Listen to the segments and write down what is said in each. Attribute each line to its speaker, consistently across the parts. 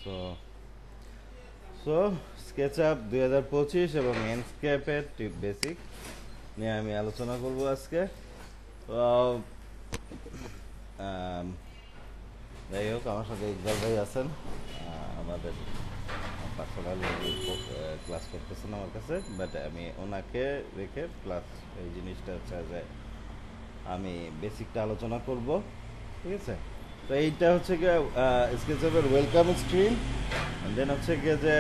Speaker 1: So so SketchUp 2025 এবং এনস্কেপের টিপ basic নিয়ে আমি আলোচনা করব আজকে। তো যাই হোক, আমার সাথে ইকবাল ভাই আছেন, আমাদের পার্সোনালি ক্লাস করতেছেন আমার কাছে, বাট আমি ওনাকে রেখে প্লাস এই জিনিসটা হচ্ছে যে আমি বেসিকটা আলোচনা করব, ঠিক আছে? তো এইটা হচ্ছে গিয়ে স্কেচআপের ওয়েলকাম স্ক্রিন। দেন হচ্ছে গিয়ে যে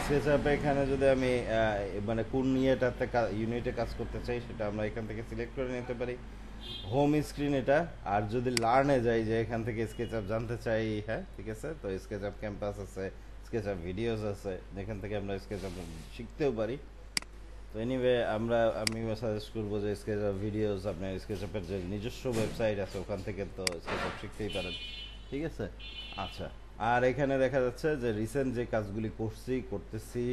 Speaker 1: স্কেচআপে এখানে যদি আমি মানে কোন ইয়েটাতে ইউনিটে কাজ করতে চাই সেটা আমরা এখান থেকে সিলেক্ট করে নিতে পারি। হোম স্ক্রিন এটা। আর যদি লার্নে যাই যে এখান থেকে স্কেচআপ জানতে চাই, হ্যাঁ ঠিক আছে, তো স্কেচআপ ক্যাম্পাস আছে, স্কেচআপ ভিডিওস আছে, যেখান থেকে আমরা স্কেচআপ শিখতেও পারি। তো এনিওয়ে আমি সাজেস্ট করবো যে স্কেচআপ ভিডিওস, আপনার স্কেচআপের যে নিজস্ব ওয়েবসাইট আছে ওখান থেকে তো স্কেচআপ শিখতেই পারেন, ঠিক আছে? আচ্ছা, আর এখানে দেখা যাচ্ছে যে রিসেন্ট যে কাজগুলি করতেছি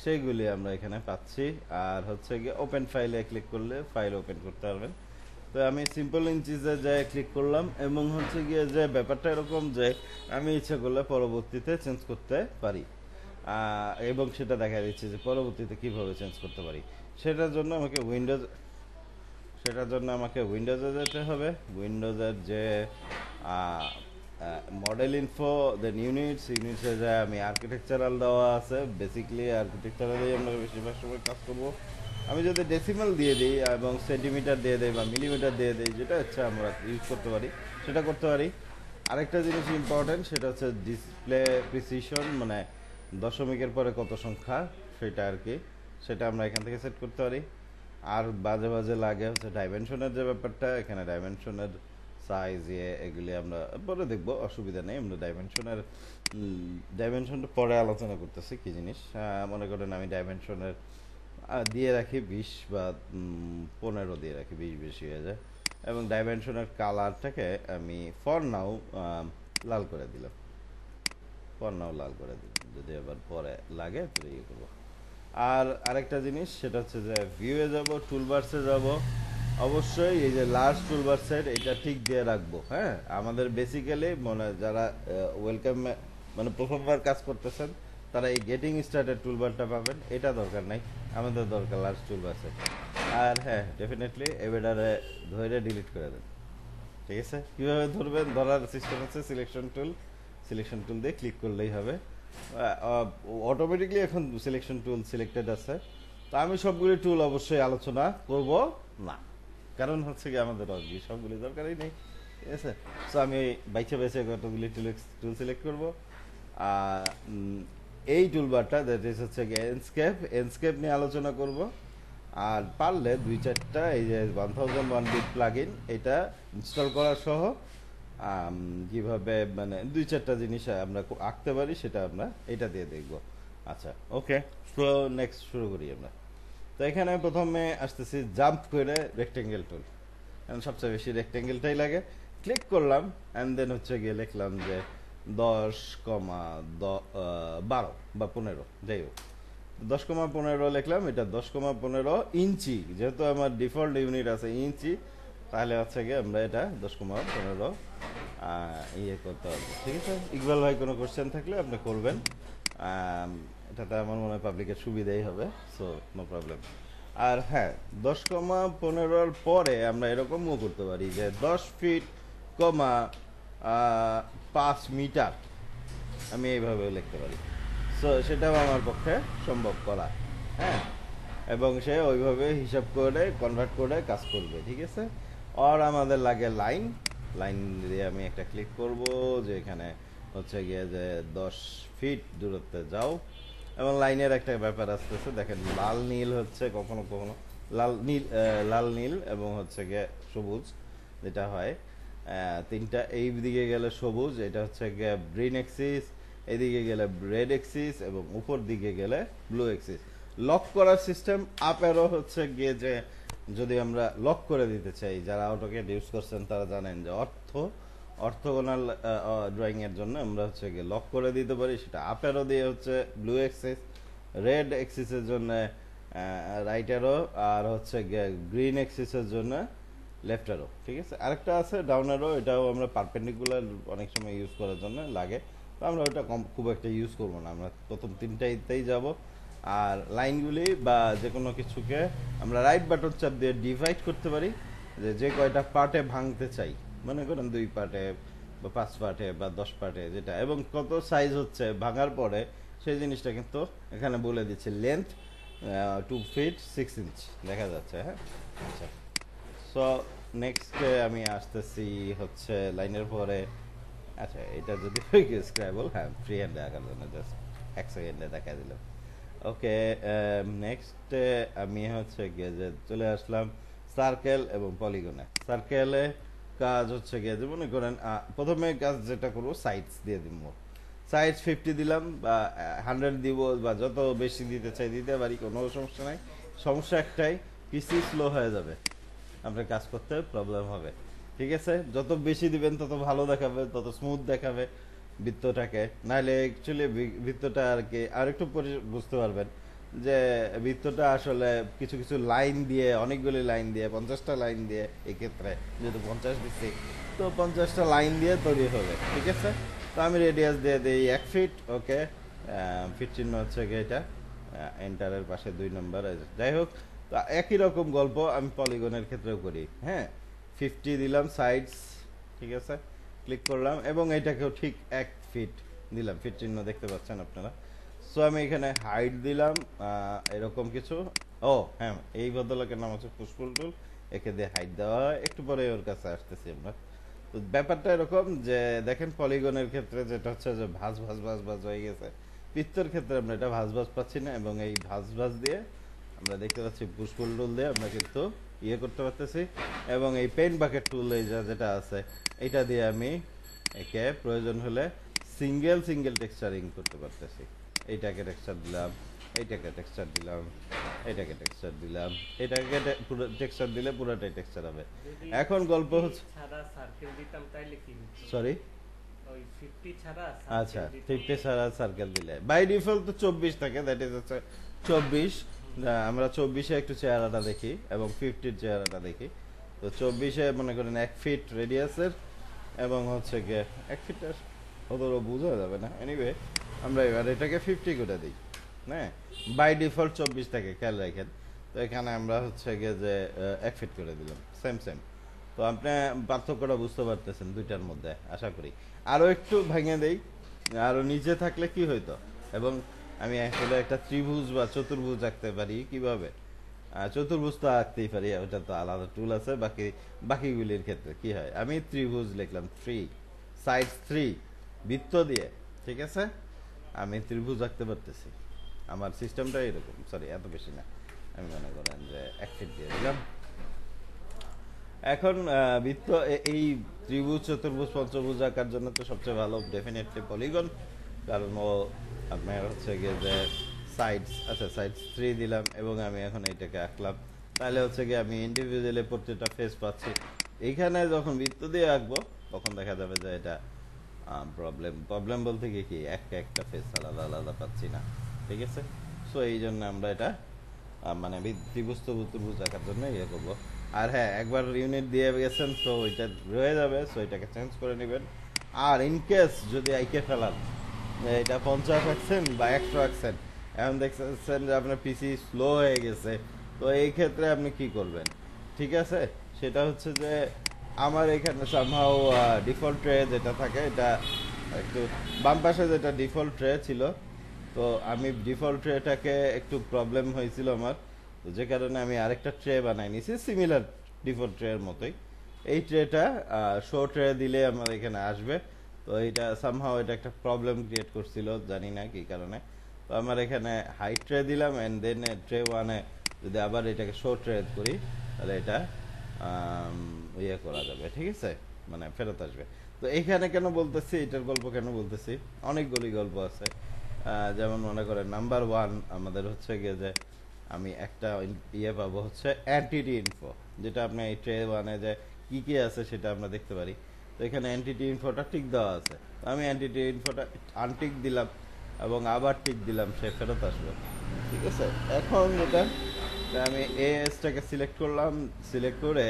Speaker 1: সেইগুলি আমরা এখানে পাচ্ছি। আর হচ্ছে গিয়ে ওপেন ফাইলে ক্লিক করলে ফাইল ওপেন করতে পারবেন। তো আমি সিম্পল ইঞ্চিজে যাই ক্লিক করলাম, এবং হচ্ছে গিয়ে যে ব্যাপারটা এরকম যে আমি ইচ্ছা করলে পরবর্তীতে চেঞ্জ করতে পারি, এবং সেটা দেখা দিচ্ছে যে পরবর্তীতে কিভাবে চেঞ্জ করতে পারি। সেটার জন্য আমাকে উইন্ডোজে যেতে হবে। উইন্ডোজের যে মডেল ইনফো, দেন ইউনিটসে যায় আমি আর্কিটেকচারাল দেওয়া আছে, বেসিকলি আর্কিটেকচারালেই আমরা বেশিরভাগ সময় কাজ করবো। আমি যদি ডেসিমাল দিয়ে দিই এবং সেন্টিমিটার দিয়ে দিই বা মিলিমিটার দিয়ে দিই, যেটা হচ্ছে আমরা ইউজ করতে পারি সেটা করতে পারি। আরেকটা জিনিস ইম্পর্টেন্ট, সেটা হচ্ছে ডিসপ্লে প্রিসিশন, মানে দশমিকের পরে কত সংখ্যা সেটা আর কি, সেটা আমরা এখান থেকে সেট করতে পারি। আর বাজে বাজে লাগে হচ্ছে ডাইমেনশনের যে ব্যাপারটা, এখানে ডাইমেনশনের সাইজ এগুলি আমরা পরে দেখবো, অসুবিধা নেই। আমরা ডাইমেনশনটা পরে আলোচনা করতেছি কি জিনিস। মনে করেন আমি ডাইমেনশনের দিয়ে রাখি 20 বা 15 দিয়ে রাখি, 20 বেশি হয়ে যায়। এবং ডাইমেনশনের কালারটাকে আমি ফর নাও লাল করে দিলাম, যদি আবার পরে লাগে তো ইয়ে করবো। আর আরেকটা জিনিস, সেটা হচ্ছে যে ভিউয়ে যাব, টুলবার্সে যাব, অবশ্যই এই যে লার্জ টুলবার সেট এটা ঠিক দিয়ে রাখবো। হ্যাঁ, আমাদের বেসিক্যালি মানে যারা ওয়েলকাম মানে প্রথমবার কাজ করতেছেন তারা এই গেটিং স্টার্টেড টুলবারটা পাবেন, এটা দরকার নাই, আমাদের দরকার লার্জ টুলবার সেট। আর হ্যাঁ, ডেফিনেটলি এবেডারে ধরে ডিলিট করে দেন, ঠিক আছে? কীভাবে ধরবেন? ধরার সিস্টেম হচ্ছে সিলেকশন টুল দিয়ে ক্লিক করলেই হবে। অটোমেটিকলি এখন সিলেকশন টুল সিলেক্টেড আছে। তো আমি সবগুলি টুল অবশ্যই আলোচনা করব না, কারণ হচ্ছে কি আমাদের সবগুলি দরকারই নেই, ঠিক আছে? সো আমি বাইছে কতগুলি টুল সিলেক্ট করব। এই টুলবারটা দ্যাট ইজ হচ্ছে এনস্কেপ নিয়ে আলোচনা করব। আর পারলে 2-4টা এই যে 1001 বিট প্লাগইন এটা ইনস্টল করা সহ কিভাবে মানে 2-4টা জিনিস আমরা আঁকতে পারি সেটা আমরা এটা দিয়ে দেখব। আচ্ছা, ওকে, সো নেক্সট শুরু করি আমরা। তো এখানে প্রথমে আসতেছি জাম্প করে রেক্টেঙ্গেল টুল, কারণ সবচেয়ে বেশি রেক্টেঙ্গেলটাই লাগে। ক্লিক করলাম অ্যান্ড দেন হচ্ছে গিয়ে লিখলাম যে 10,12 বা 15, যাই হোক 10,15 লিখলাম। এটা 10,15 ইঞ্চি, যেহেতু আমার ডিফল্ট ইউনিট আছে ইঞ্চি, তাহলে হচ্ছে গিয়ে আমরা এটা 10,15 ইয়ে করতে পারবো, ঠিক আছে? ইকবাল ভাই কোনো কোশ্চেন থাকলে আপনি করবেন, এটাতে আমার মনে হয় পাবলিকের সুবিধাই হবে, সো নো প্রবলেম। আর হ্যাঁ, 10,15 পরে আমরা এরকমও করতে পারি যে 10 ফিট, 5 মিটার, আমি এইভাবেও লিখতে পারি। সো সেটাও আমার পক্ষে সম্ভব করা, হ্যাঁ, এবং সে ওইভাবে হিসাব করে কনভার্ট করে কাজ করবে, ঠিক আছে? আর আমাদের লাগে লাইন দিয়ে আমি একটা ক্লিক করব, যে এখানে হচ্ছে গিয়ে যে 10 ফিট দূরত্বে যাও। এবং লাইনের একটা ব্যাপার আসতেছে, দেখেন লাল নীল হচ্ছে কখনো কখনো লাল নীল এবং হচ্ছে গিয়ে সবুজ, যেটা হয় তিনটা। এই দিকে গেলে সবুজ, এটা হচ্ছে গিয়ে গ্রিন এক্সিস, এদিকে গেলে রেড এক্সিস, এবং উপর দিকে গেলে ব্লু এক্সিস। লক করার সিস্টেম আপ অ্যারো হচ্ছে গিয়ে যে যদি আমরা লক করে দিতে চাই, যারা অটোক্যাড ইউজ করছেন তারা জানেন যে অর্থোগোনাল ড্রয়িং এর জন্য আমরা হচ্ছে গিয়ে লক করে দিতে পারি, সেটা আপ অ্যারো দিয়ে হচ্ছে ব্লু এক্সিস, রেড এক্সিসের জন্য রাইট অ্যারো, আর হচ্ছে গ্রিন এক্সিসের জন্য লেফট অ্যারো, ঠিক আছে? আরেকটা আছে ডাউন অ্যারো, এটাও আমরা পারপেন্ডিকুলার অনেক সময় ইউজ করার জন্য লাগে, তো আমরা ওটা খুব একটা ইউজ করবো না, আমরা প্রথম তিনটাইতেই যাব। আর লাইনগুলি বা যে কোনো কিছুকে আমরা রাইট বাটন চাপ দিয়ে ডিভাইড করতে পারি, যে যে কয়টা পার্টে ভাঙতে চাই, মনে করেন 2 পার্টে বা 5 পার্টে বা 10 পার্টে যেটা, এবং কত সাইজ হচ্ছে ভাঙার পরে সেই জিনিসটা কিন্তু এখানে বলে দিচ্ছে। লেন্থ 2 ফিট 6 ইঞ্চ দেখা যাচ্ছে। হ্যাঁ, আচ্ছা। সো নেক্সট আমি আসতেছি হচ্ছে লাইনের পরে। আচ্ছা, এটা যদি স্ক্র্যাবল, হ্যাঁ, ফ্রি হ্যান্ডে আঁকার জন্য জাস্ট 1 সেকেন্ডে দেখা দিলাম। ওকে, নেক্সট আমি হচ্ছে গিয়ে যে চলে আসলাম সার্কেল এবং পলিগনে। সার্কেলে কাজ হচ্ছে গিয়ে যে মনে করেন প্রথমে কাজ যেটা করবো সাইডস দিয়ে দিব। সাইজ 50 দিলাম বা 100 দিব, বা যত বেশি দিতে চাই দিতে পারি, কোনো সমস্যা নাই। সমস্যা একটাই, পিসি স্লো হয়ে যাবে, আপনার কাজ করতে প্রবলেম হবে। ঠিক আছে, যত বেশি দিবেন তত ভালো দেখাবে, তত স্মুথ দেখাবে বৃত্তটাকে। নাহলে অ্যাকচুয়ালি বৃত্তটা আর কি আর একটু বুঝতে পারবেন যে বৃত্তটা আসলে কিছু কিছু লাইন দিয়ে, অনেকগুলি লাইন দিয়ে, 50টা লাইন দিয়ে, এক্ষেত্রে যেহেতু 50 দিচ্ছি, তো 50টা লাইন দিয়ে তৈরি হবে। ঠিক আছে, তো আমি রেডিয়াস দিয়ে দিই 1 ফিট। ওকে, ফিট চিহ্ন হচ্ছে গিয়ে এটা এন্টারের পাশে 2 নম্বর। যাই হোক, তো একই রকম গল্প আমি পলিগনের ক্ষেত্রেও করি। হ্যাঁ, 50 দিলাম সাইডস, ঠিক আছে, ক্লিক করলাম, এবং এটাকেও ঠিক 1 ফিট দিলাম, ফিট চিহ্ন দেখতে পাচ্ছেন আপনারা। সো আমি এখানে হাইট দিলাম এরকম কিছু। ও হ্যাঁ, এই ভদ্রলোকের নাম হচ্ছে পুষ্পুল টুল, একে দিয়ে হাইট দেওয়া হয়। একটু পরে ওর কাছে আসতেছি আমরা। তো ব্যাপারটা এরকম যে দেখেন পলিগনের ক্ষেত্রে যেটা হচ্ছে যে ভাঁজ ভাঁজ ভাঁজ ভাঁজ হয়ে গেছে, বৃত্তের ক্ষেত্রে আমরা এটা ভাঁজ ভাঁজ পাচ্ছি না, এবং এই ভাঁজ ভাঁজ দিয়ে আমরা দেখতে পাচ্ছি পুষ্পুল টুল দিয়ে আমরা কিন্তু ইয়ে করতে পারতেছি। এবং এই পেন বাকেট টুল এই যেটা আছে, এটা দিয়ে আমি একে প্রয়োজন হলে সিঙ্গেল সিঙ্গেল টেক্সচারিং করতে পারতেছি। এইটাকে টেক্সচার দিলাম, এইটাকে টেক্সচার দিলাম, এটাকে টেক্সচার দিলাম, এটাকে পুরো টেক্সচার দিলে পুরোটাই টেক্সচার হবে। এখন গল্প হচ্ছে
Speaker 2: ছাড়া সার্কেল দিতাম তাইলে কি হতো?
Speaker 1: সরি,
Speaker 2: ওই 50 ছাড়া
Speaker 1: আচ্ছা,
Speaker 2: সার্কেল দিতাম
Speaker 1: 50 ছাড়া সার্কেল দিলে বাই ডিফল্ট তো 24 থাকে, দ্যাট ইজ হচ্ছে 24। আমরা 24-এ একটু চেহারাটা দেখি এবং 50-র চেহারাটা দেখি। তো 24-এ মনে করেন 1 ফিট রেডিয়াসের, এবং হচ্ছে গিয়ে 1 ফিট অতটা বোঝা যাবে না। এনিওয়ে, আমরা এবার এটাকে 50 করে দিই। হ্যাঁ, বাই ডিফল্ট 24 থাকে, খেয়াল রাখেন। তো এখানে আমরা হচ্ছে গিয়ে যে 1 ফিট করে দিলাম, সেম সেম। তো আপনি পার্থক্যটা বুঝতে পারতেছেন দুইটার মধ্যে, আশা করি। আরও একটু ভেঙে দেই, আরও নিচে থাকলে কি হইতো, এবং আমি আসলে একটা ত্রিভুজ বা চতুর্ভুজ আঁকতে পারি কিভাবে। চতুর্ভুজ তো আঁকতেই পারি, ওটা তো আলাদা টুল আছে। বাকিগুলির ক্ষেত্রে কি হয়, আমি ত্রিভুজ লিখলাম 3, সাইড 3, বৃত্ত দিয়ে, ঠিক আছে, আমি ত্রিভুজ আঁকতে পারতেছি। আমার সিস্টেমটা এরকম, সরি এত বেশি না, আমি মনে করেন যে 1 ফিট দিয়ে দিলাম। এখন বৃত্ত এই ত্রিভুজ চতুর্ভুজ পঞ্চভুজ আঁকার জন্য তো সবচেয়ে ভালো ডেফিনেটলি পলিগন, কারণ ও আপনার হচ্ছে গিয়ে যে সাইডস, আচ্ছা সাইডস 3 দিলাম, এবং আমি এখন এইটাকে আঁকলাম। তাহলে হচ্ছে গিয়ে আমি ইন্ডিভিজুয়ালি প্রত্যেকটা ফেস পাচ্ছি। এইখানে যখন বৃত্ত দিয়ে আঁকবো তখন দেখা যাবে যে এটা প্রবলেম বলতে গিয়ে কি একটা একটা ফেস আলাদা আলাদা পাচ্ছি না। ঠিক আছে, সো এই জন্য আমরা এটা মানে ত্রিভুজ ত্রিভুজ আঁকার জন্য ইয়ে করবো। আর হ্যাঁ, একবার ইউনিট দিয়ে গেছেন তো ওইটা রয়ে যাবে, সো এটাকে চেঞ্জ করে নেবেন। আর ইনকেস যদি আইকে ফেলান এটা 50 আঁকছেন বা 100 আঁকছেন, এখন দেখছেন যে আপনার পিসি স্লো হয়ে গেছে, তো এই ক্ষেত্রে আপনি কি করবেন? ঠিক আছে, সেটা হচ্ছে যে আমার এখানে সামহাও ডিফল্ট ট্রে যেটা থাকে, এটা একটু বাম পাশে যেটা ডিফল্ট ট্রে ছিল, তো আমি ডিফল্ট ট্রেটাকে একটু প্রবলেম হয়েছিল আমার, তো যে কারণে আমি আরেকটা ট্রে বানাই নিছি সিমিলার ডিফল্ট ট্রের মতোই। এই ট্রেটা শো ট্রে দিলে আমার এখানে আসবে। তো এটা সামহাও এটা একটা প্রবলেম ক্রিয়েট করছিল, জানি না কি কারণে। তো আমার এখানে হাই ট্রে দিলাম, অ্যান্ড দেন ট্রে ওয়ানে যদি আবার এটাকে শো ট্রে করি, তাহলে এটা ইয়ে করা যাবে, ঠিক আছে, মানে ফেরত আসবে। তো এইখানে কেন বলতেছি, এটার গল্প কেন বলতেছি, অনেকগুলি গল্প আছে। যেমন মনে করেন নাম্বার 1 আমাদের হচ্ছে গিয়ে যে আমি একটা ইয়ে পাবো হচ্ছে অ্যান্টিটি ইনফো, যেটা আপনি এই ট্রে ওয়ানে যে কি কি আছে সেটা আমরা দেখতে পারি। তো এখানে অ্যান্টিটি ইনফোটা টিক দেওয়া আছে, তো আমি অ্যান্টিটি ইনফোটা আনটিক দিলাম এবং আবার টিক দিলাম, সে ফেরত আসবে। ঠিক আছে, এখন এটা আমি এসটাকে সিলেক্ট করলাম, সিলেক্ট করে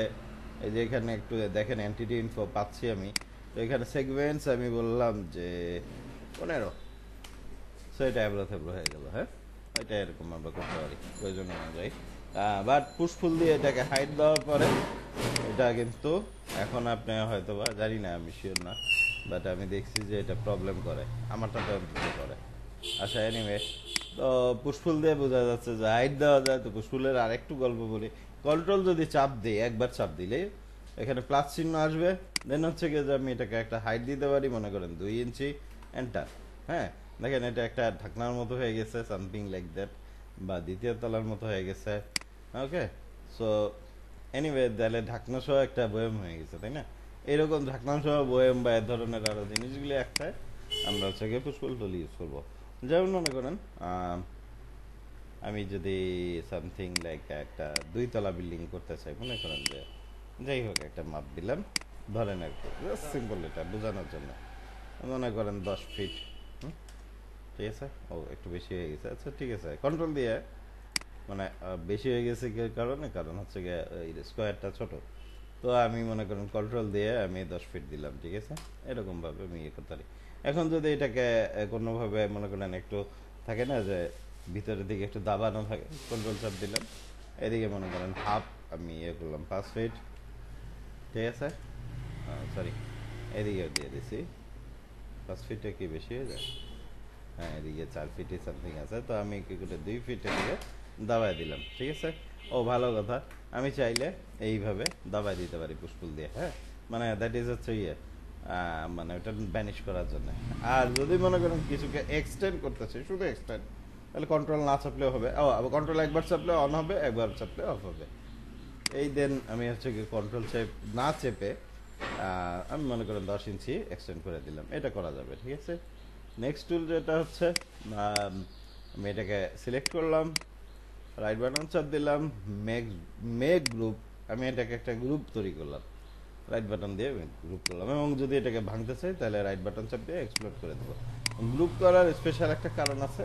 Speaker 1: এই যে এখানে একটু দেখেন অ্যান্টিটি ইনফো পাচ্ছি আমি। তো এখানে সেগমেন্টস আমি বললাম যে 15। সো এটা এবড়ো থেবড়ো হয়ে গেল, হ্যাঁ, এটা এরকম আমরা করতে পারি প্রয়োজন অনুযায়ী। বাট পুশফুল দিয়ে এটাকে হাইট দেওয়ার পরে এটা কিন্তু এখন আপনি হয়তো বা জানি না, আমি শিওর না, বাট আমি দেখছি যে এটা প্রবলেম করে, আমারটাতে অন্তত করে। আচ্ছা, এনিওয়ে, তো পুশফুল দিয়ে বোঝা যাচ্ছে যে হাইট দেওয়া যায়। তো পুশফুলের আরেকটু গল্প বলি। কন্ট্রোল যদি চাপ দিই, একবার চাপ দিলে এখানে প্লাস চিহ্ন আসবে। দেন হচ্ছে গিয়ে যে আমি এটাকে একটা হাইট দিতে পারি, মনে করেন 2 ইঞ্চি, এন্টার। হ্যাঁ, দেখেন এটা একটা ঢাকনার মতো হয়ে গেছে, সামথিং লাইক দ্যাট, বা দ্বিতীয় তলার মতো হয়ে গেছে। ওকে, সো এনিওয়ে, তাহলে ঢাকনা সহ একটা বয়াম হয়ে গেছে, তাই না? এরকম ঢাকনা সহ বয়াম বা এ ধরনের আরো জিনিসগুলি একটাই আমরা হচ্ছে গিয়ে পুষ্পল টুল ইউজ করবো। যেমন মনে করেন আমি যদি সামথিং লাইক একটা 2 তলা বিল্ডিং করতে চাই, মনে করেন যে যাই হোক একটা মাপ দিলাম, ধরেন আর কি, সিম্পল এটা বোঝানোর জন্য, মনে করেন 10 ফিট। ঠিক আছে, ও একটু বেশি হয়ে গেছে, আচ্ছা ঠিক আছে, কন্ট্রোল দিয়ে, মানে বেশি হয়ে গেছে কি কারণে, কারণ হচ্ছে গিয়ে স্কোয়ারটা ছোট, তো আমি মনে করেন কন্ট্রোল দিয়ে আমি 10 ফিট দিলাম, ঠিক আছে, এরকম ভাবে আমি ইয়ে করতে পারি। এখন যদি এটাকে কোনোভাবে মনে করেন একটু থাকে না যে ভিতরের দিকে একটু দাবানো থাকে, কন্ট্রোল চাপ দিলাম, এদিকে মনে করেন হাফ আমি ইয়ে করলাম 5 ফিট, ঠিক আছে, সরি এদিকেও দিয়ে দিছি। 5 ফিটে কি বেশি হয়ে যায়? হ্যাঁ, এদিকে 4 ফিটে সামথিং আছে, তো আমি কি করে 2 ফিটে দিয়ে দাবায় দিলাম, ঠিক আছে। ও ভালো কথা, আমি চাইলে এইভাবে দাবায় দিতে পারি পুষ্পুল দিয়ে, হ্যাঁ, মানে দ্যাট ইজ হচ্ছে ইয়ে, মানে ওটা ব্যানিশ করার জন্য। আর যদি মনে করেন কিছুকে এক্সটেন্ড করতেছে, শুধু এক্সটেন্ড, তাহলে কন্ট্রোল না চাপলেও হবে, ও আবার কন্ট্রোল একবার চাপলে অন হবে, একবার চাপলে অফ হবে। এই দেন আমি হচ্ছে কি কন্ট্রোল চেপ না চেপে আমি মনে করেন 10 ইঞ্চি এক্সটেন্ড করে দিলাম, এটা করা যাবে, ঠিক আছে। নেক্সট টুল যেটা হচ্ছে, আমি এটাকে সিলেক্ট করলাম, রাইট বাটন চাপ দিলাম, মেক মেক গ্রুপ, আমি এটাকে একটা গ্রুপ তৈরি করলাম, রাইট বাটন দিয়ে গ্রুপ করলাম, এবং যদি এটাকে ভাঙতে চাই তাহলে রাইট বাটন চাপ দিয়ে এক্সপ্লোর করে দেবো। গ্রুপ করার স্পেশাল একটা কারণ আছে,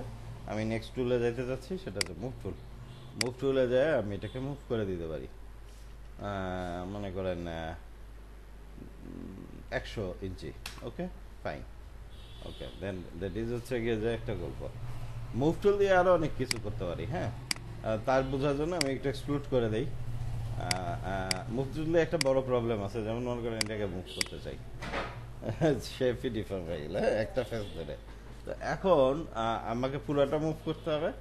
Speaker 1: আমি নেক্সট টুলে যেতে যাচ্ছি, সেটা হচ্ছে মুভ টুল। মুভ টুলে যায় আমি এটাকে মুভ করে দিতে পারি, মনে করেন 100 ইঞ্চি। Okay, fine, okay, then that is হচ্ছে গিয়ে যে একটা গল্প। মুভ টুল দিয়ে আরো অনেক কিছু করতে পারি, হ্যাঁ, তার বোঝার জন্য আমি একটু এক্সক্লুড করে দেই। মুভ টুল দিয়ে একটা বড় প্রবলেম আছে, যেমন মনে করেন এটাকে মুভ করতে চাই, শেপই ডিফারেন্ট হয়ে গেল, একটা ফেস ধরে। তো এখন আমাকে পুরোটা মুভ করতে হবে,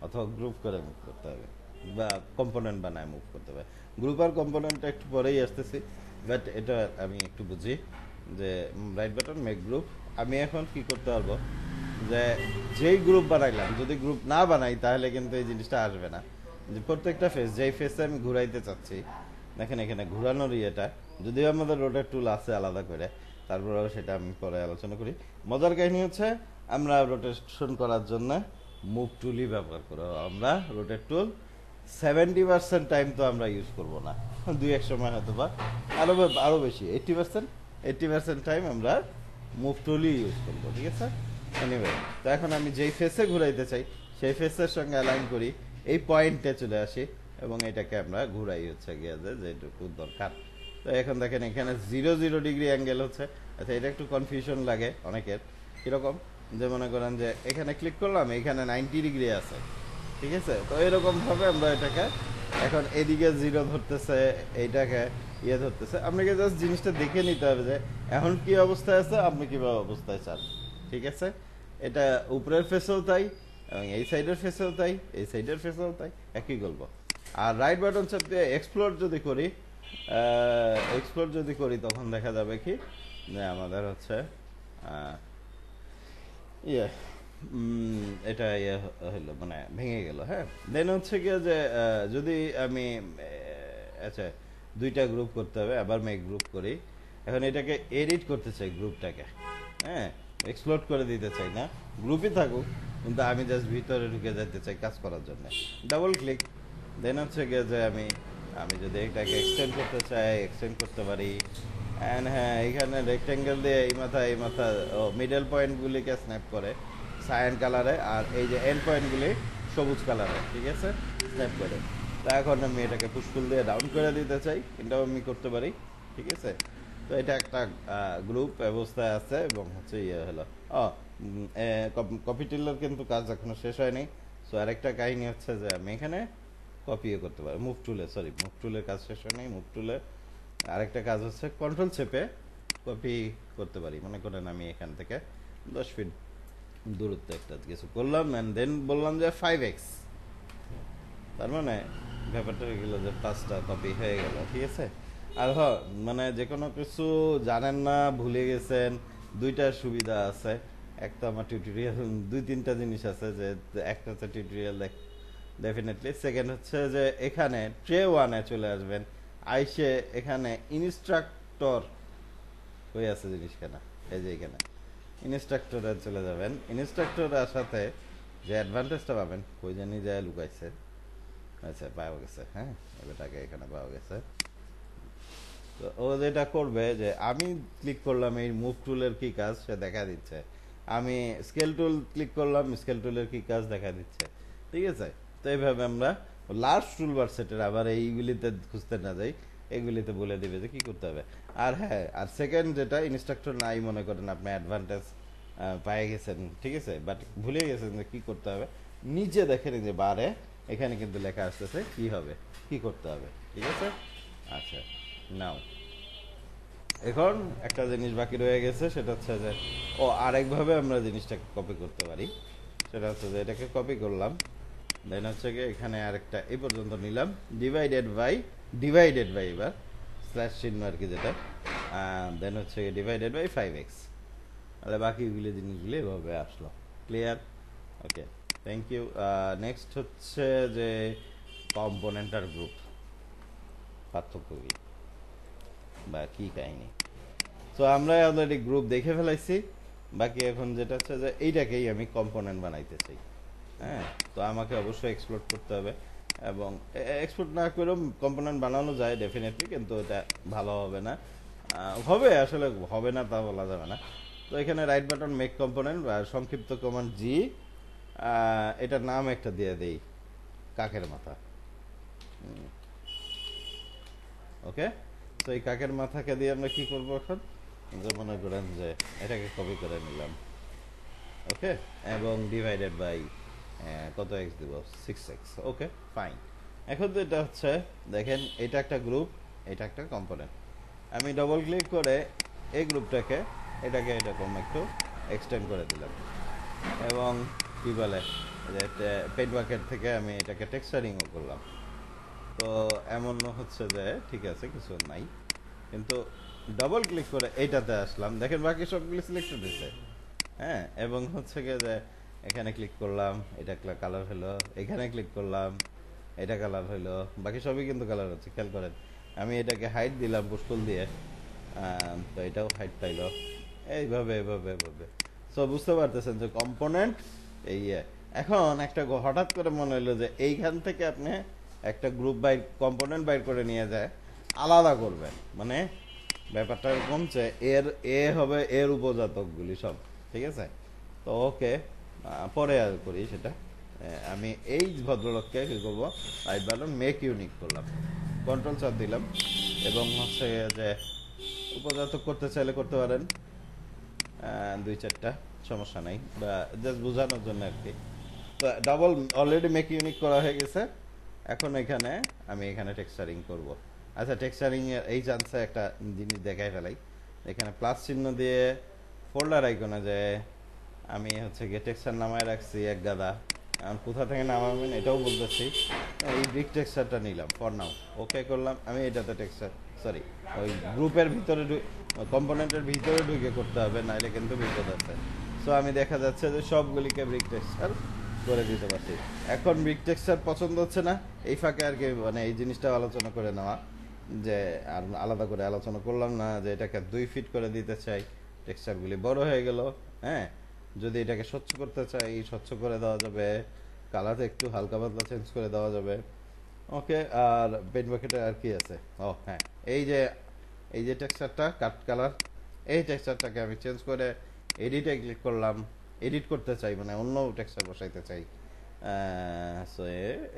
Speaker 1: অথবা গ্রুপ করে মুভ করতে হবে, বা কম্পোনেন্ট বানায় মুভ করতে হবে। গ্রুপ আর কম্পোনেন্টটা একটু পরেই আসতেছি, বাট এটা আমি একটু বুঝি যে রাইট বাটন মেক গ্রুপ। আমি এখন কি করতে পারবো, যে যেই গ্রুপ বানাইলাম, যদি গ্রুপ না বানাই তাহলে কিন্তু এই জিনিসটা আসবে না, যে প্রত্যেকটা ফেস, যেই ফেসে আমি ঘুরাইতে চাচ্ছি, দেখেন এখানে ঘুরানোর ইয়েটা, যদিও আমাদের রোটেট টুল আছে আলাদা করে, তারপরেও সেটা আমি পরে আলোচনা করি। মজার কাহিনী হচ্ছে আমরা রোটেশন করার জন্য মুভ টুলই ব্যবহার করবো। আমরা রোটেট টুল 70% টাইম তো আমরা ইউজ করব না, 2-1 সময় হয়তো বা আরো বেশি, 80% টাইম আমরা মুভ টুলই ইউজ করবো, ঠিক আছে। এনিওয়ে, তো এখন আমি যেই ফেসে ঘুরাইতে চাই সেই ফেসের সঙ্গে অ্যালাইন করি, এই পয়েন্টে চলে আসি, এবং এটাকে আমরা ঘুরাই হচ্ছে গিয়ে যেটুকু দরকার। তো এখন দেখেন এখানে 0-0 ডিগ্রি অ্যাঙ্গেল হচ্ছে। আচ্ছা, এটা একটু কনফিউশন লাগে অনেকের, কিরকম, যে মনে করেন যে এখানে ক্লিক করলাম, এখানে 90 ডিগ্রি আছে, ঠিক আছে। তো এরকম ভাবে আমরা এটাকে, এখন এদিকে 0 ধরতেছে, এইটাকে ইয়ে ধরতেছে, আপনাকে জাস্ট জিনিসটা দেখে নিতে হবে যে এখন কি অবস্থায় আছে, আপনি কিভাবে অবস্থায় চান, ঠিক আছে। এটা উপরের ফেসেও তাই, এবং এই সাইডের ফেসেও তাই, এই সাইডের ফেসেও তাই, একই গল্প। আর রাইট বাটন চাপ দিয়ে এক্সপ্লোর যদি করি তখন দেখা যাবে কি, যে আমাদের হচ্ছে ইয়ে এটা ইয়ে হইলো, মানে ভেঙে গেল, হ্যাঁ। দেন হচ্ছে গিয়ে যে যদি আমি আচ্ছা 2টা গ্রুপ করতে হবে, আবার মেক গ্রুপ করি। এখন এটাকে এডিট করতে চাই গ্রুপটাকে, হ্যাঁ, এক্সপ্লোর করে দিতে চাই না, গ্রুপই থাকুক, কিন্তু আমি জাস্ট ভিতরে ঢুকে যেতে চাই কাজ করার জন্য। ডাবল ক্লিক, দেন হচ্ছে গিয়ে যে আমি যদি এটাকে এক্সটেন্ড করতে চাই, এক্সটেন্ড করতে পারি। অ্যান্ড হ্যাঁ, এখানে রেক্টেঙ্গেল দিয়ে এই মাথা মিডল পয়েন্টগুলিকে স্ন্যাপ করে সায়ান কালারে, আর এই যে এন্ড পয়েন্টগুলি সবুজ কালারে, ঠিক আছে, স্ন্যাপ করে। তা এখন আমি এটাকে পুশপুল দিয়ে ডাউন করে দিতে চাই, এটাও আমি করতে পারি, ঠিক আছে। তো এটা একটা গ্রুপ অবস্থায় আছে, এবং হচ্ছে ইয়ে হলো, কপি টিলার কিন্তু কাজ এখনো শেষ হয়নি। সো আরেকটা কাহিনী হচ্ছে যে আমি এখানে কপিও করতে পারি মুভ টুলের কাজ শেষ হয়নি। মুভ টুলে আরেকটা কাজ হচ্ছে কন্ট্রোল চেপে কপি করতে পারি। মনে করেন আমি এখান থেকে 10 ফিট দূরত্বে একটা কিছু করলাম অ্যান্ড দেন বললাম যে 5x, তার মানে ব্যাপারটা হয়ে গেল যে 5টা কপি হয়ে গেল, ঠিক আছে। আর মানে যে কোনো কিছু জানেন না, ভুলে গেছেন, দুইটা সুবিধা আছে। একটা আমার টিউটোরিয়াল 2-3টা জিনিস আছে, যে একটা হচ্ছে টিউটোরিয়াল ডেফিনেটলি, সেকেন্ড হচ্ছে যে এখানে ট্রে ওয়ানে চলে আসবেন, আইসে এখানে ইনস্ট্রাক্টর হয়ে আছে জিনিসখানা, এই যে এখানে ইনস্ট্রাক্টরে চলে যাবেন। ইনস্ট্রাক্টরের সাথে যে অ্যাডভান্টেজটা পাবেন, কই জানি যায় লুকাইছে, আচ্ছা পাওয়া গেছে, হ্যাঁ এটাকে এখানে পাওয়া গেছে। তো ও যেটা করবে যে আমি ক্লিক করলাম এই মুভ টুলের কি কাজ সে দেখা দিচ্ছে, আমি স্কেল টুল ক্লিক করলাম স্কেল টুলের কি কাজ দেখা দিচ্ছে, ঠিক আছে। তো এইভাবে আমরা লার্জ টুলবার সেটের আবার এইগুলিতে খুঁজতে না যাই, এগুলিতে বলে দিবে যে কি করতে হবে। আর হ্যাঁ, আর সেকেন্ড যেটা ইনস্ট্রাক্টর নাই মনে করেন আপনি অ্যাডভান্টেজ পেয়ে গেছেন, ঠিক আছে, বাট ভুলে গেছেন যে কি করতে হবে, নিচে দেখেন যে বারে এখানে কিন্তু লেখা আসতেছে কি হবে, কি করতে হবে, ঠিক আছে। আচ্ছা, নাও এখন একটা জিনিস বাকি রয়ে গেছে, সেটা হচ্ছে যে আরেকভাবে আমরা জিনিসটাকে কপি করতে পারি। সেটা হচ্ছে যে এটাকে কপি করলাম, দেন হচ্ছে গিয়ে এখানে আরেকটা এই পর্যন্ত নিলাম, ডিভাইডেড বাই এবার স্ল্যাশ চিহ্ন আর কি যেটা, দেন হচ্ছে ডিভাইডেড বাই 5x, তাহলে বাকিগুলি জিনিসগুলি এভাবে আসলো। Clear? Okay, thank you. Next হচ্ছে যে কম্পোনেন্ট আর গ্রুপ পার্থক্য কি বা কি কাহিনী। তো আমরা অলরেডি গ্রুপ দেখে ফেলাইছি, বাকি এখন যেটা হচ্ছে যে এইটাকেই আমি কম্পোনেন্ট বানাইতে চাই। হ্যাঁ, তো আমাকে অবশ্যই এক্সপ্লোর করতে হবে, এবং এক্সপোর্ট না করেও কম্পোনেন্ট বানানো যায় ডেফিনেটলি, কিন্তু এটা ভালো হবে না। হবে আসলে, হবে না তা বলা যাবে না। তো এখানে রাইট বাটন মেক কম্পোনেন্ট, আর সংক্ষিপ্ত কমান্ড জি, এটার নাম একটা দিয়ে দেই কাকের মাথা। ওকে, তো এই কাকের মাথাকে দিয়ে আমরা কি করবো এখন, যে মনে করেন যে এটাকে কপি করে নিলাম, ওকে, এবং ডিভাইডেড বাই কত এক্স দিব, 6x, ওকে ফাইন। এখন তো এটা হচ্ছে দেখেন, এটা একটা গ্রুপ, এটা একটা কম্পোনেন্ট। আমি ডবল ক্লিক করে এই গ্রুপটাকে এটাকে এরকম একটু এক্সটেন্ড করে দিলাম, এবং কি বলে পেইন্ট বাকেট থেকে আমি এটাকে টেক্সচারিংও করলাম। তো এমন হচ্ছে যে ঠিক আছে, কিছু নাই, কিন্তু ডবল ক্লিক করে এইটাতে আসলাম, দেখেন বাকি সবগুলি সিলেক্টেড হয়েছে। হ্যাঁ, এবং হচ্ছে গিয়ে যে এখানে ক্লিক করলাম, এটা কালার হলো, এখানে ক্লিক করলাম, এটা কালার হলো, বাকি সবই কিন্তু কালার হচ্ছে, খেয়াল করেন। আমি এটাকে হাইট দিলাম পুস্তুল দিয়ে, তো এটাও হাইট পাইলো, এইভাবে এভাবে এভাবে। সো বুঝতে পারতেছেন যে কম্পোনেন্ট এই এখন একটা হঠাৎ করে মনে হলো যে এইখান থেকে আপনি একটা গ্রুপ বাইর কম্পোনেন্ট বাইর করে নিয়ে যায় আলাদা করবেন, মানে ব্যাপারটা এরকম যে এ হবে এর উপজাতকগুলি সব, ঠিক আছে। তো ওকে, পরে আর করি সেটা। আমি এই ভদ্রলোককে কি করবো, রাইট বাটন মেক ইউনিক করলাম, কন্ট্রোল 4 দিলাম, এবং হচ্ছে যে উপজাতক করতে চাইলে করতে পারেন 2-4টা, সমস্যা নাই, বা জাস্ট বোঝানোর জন্য আর কি। তো ডাবল অলরেডি মেক ইউনিক করা হয়ে গেছে, এখন এখানে আমি এখানে টেক্সচারিং করব। আচ্ছা, টেক্সচারিং এর এই চান্সে একটা জিনিস দেখাই ফেলাই, এখানে প্লাস চিহ্ন দিয়ে ফোল্ডার আইকনে যে আমি হচ্ছে গিয়ে টেক্সচার নামায় রাখছি এক গাদা, এখন কোথা থেকে নামাবেন এটাও বলতেছি। এই ব্রিক টেক্সচারটা নিলাম ফর নাও, ওকে করলাম। আমি এটাতে টেক্সচার সরি ওই গ্রুপের ভিতরে কম্পোনেন্টের ভিতরে ঢুকে করতে হবে, নাইলে কিন্তু বিপদ আছে। সো আমি দেখা যাচ্ছে যে সবগুলিকে ব্রিক টেক্সচার করে দিতে পারছি। এখন ব্রিক টেক্সচার পছন্দ হচ্ছে না, এই ফাঁকে আর কি মানে এই জিনিসটা আলোচনা করে নেওয়া, যে আর আলাদা করে আলোচনা করলাম না যে এটাকে 2 ফিট করে দিতে চাই, টেক্সচারগুলি বড় হয়ে গেল। হ্যাঁ, যদি এটাকে স্বচ্ছ করতে চাই স্বচ্ছ করে দেওয়া যাবে, কালার একটু হালকা পাতলা চেঞ্জ করে দেওয়া যাবে। ওকে, আর পেইন্ট বাকেটে আর কি আছে, হ্যাঁ, এই যে টেক্সচারটা কাট কালার, এই টেক্সচারটাকে আমি চেঞ্জ করে এডিটে ক্লিক করলাম, এডিট করতে চাই মানে অন্য টেক্সচার বসাইতে চাই। সো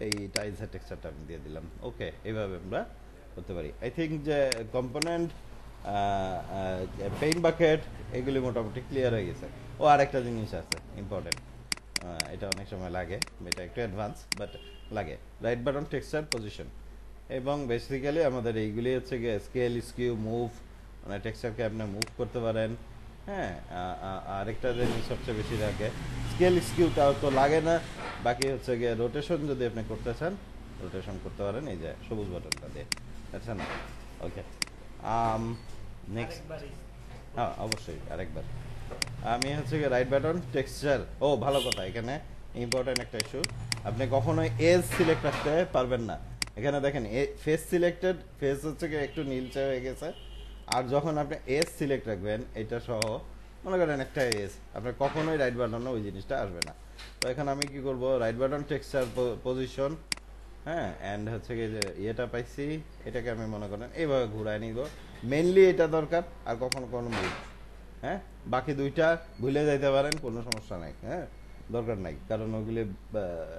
Speaker 1: এই টাইলসের টেক্সচারটা আমি দিয়ে দিলাম। ওকে, এইভাবে আমরা করতে পারি। আই থিঙ্ক যে কম্পোনেন্ট, পেইন্ট বাকেট এগুলি মোটামুটি ক্লিয়ার হয়ে গেছে। ও আরেকটা জিনিস আছে ইম্পর্টেন্ট, এটা অনেক সময় লাগে, এটা একটু অ্যাডভান্স বাট লাগে, রাইট বাটন টেক্সচার পজিশন। এবং বেসিক্যালি আমাদের এইগুলি হচ্ছে গিয়ে স্কেল স্কিউ মুভ, মানে টেক্সচারকে আপনি মুভ করতে পারেন। হ্যাঁ, আরেকটা জিনিস সবচেয়ে বেশি লাগে, স্কেল স্কিউটাও তো লাগে না, বাকি হচ্ছে গিয়ে রোটেশন যদি আপনি করতে চান রোটেশন করতে পারেন এই যে সবুজ বাটনটা দিয়ে, আচ্ছা না? ওকে, নেক্সট,
Speaker 2: আরেকবারই
Speaker 1: হ্যাঁ অবশ্যই আরেকবার। আমি হচ্ছে গিয়ে রাইট বাটন টেক্সচার, ও ভালো কথা, এখানে ইম্পর্টেন্ট একটা ইস্যু, আপনি কখনোই এজ সিলেক্ট রাখতে পারবেন না। এখানে দেখেন ফেস সিলেক্টেড, ফেস হচ্ছে গিয়ে একটু নীলচে হয়ে গেছে, আর যখন আপনি এজ সিলেক্ট রাখবেন এটা সহ, মনে করেন একটা এজ, আপনার কখনোই রাইট বাটনে ওই জিনিসটা আসবে না। তো এখানে আমি কি করব, রাইট বাটন টেক্সচার পজিশন, হ্যাঁ, অ্যান্ড হচ্ছে গিয়ে যে ইয়েটা পাইছি, এটাকে আমি মনে করেন এইভাবে ঘুরায় নিব, মেনলি এটা দরকার, আর কখনো কোনো মুভ, হ্যাঁ, বাকি দুইটা ভুলে যাইতে পারেন, কোনো সমস্যা নাই, হ্যাঁ, দরকার নাই, কারণ ওগুলি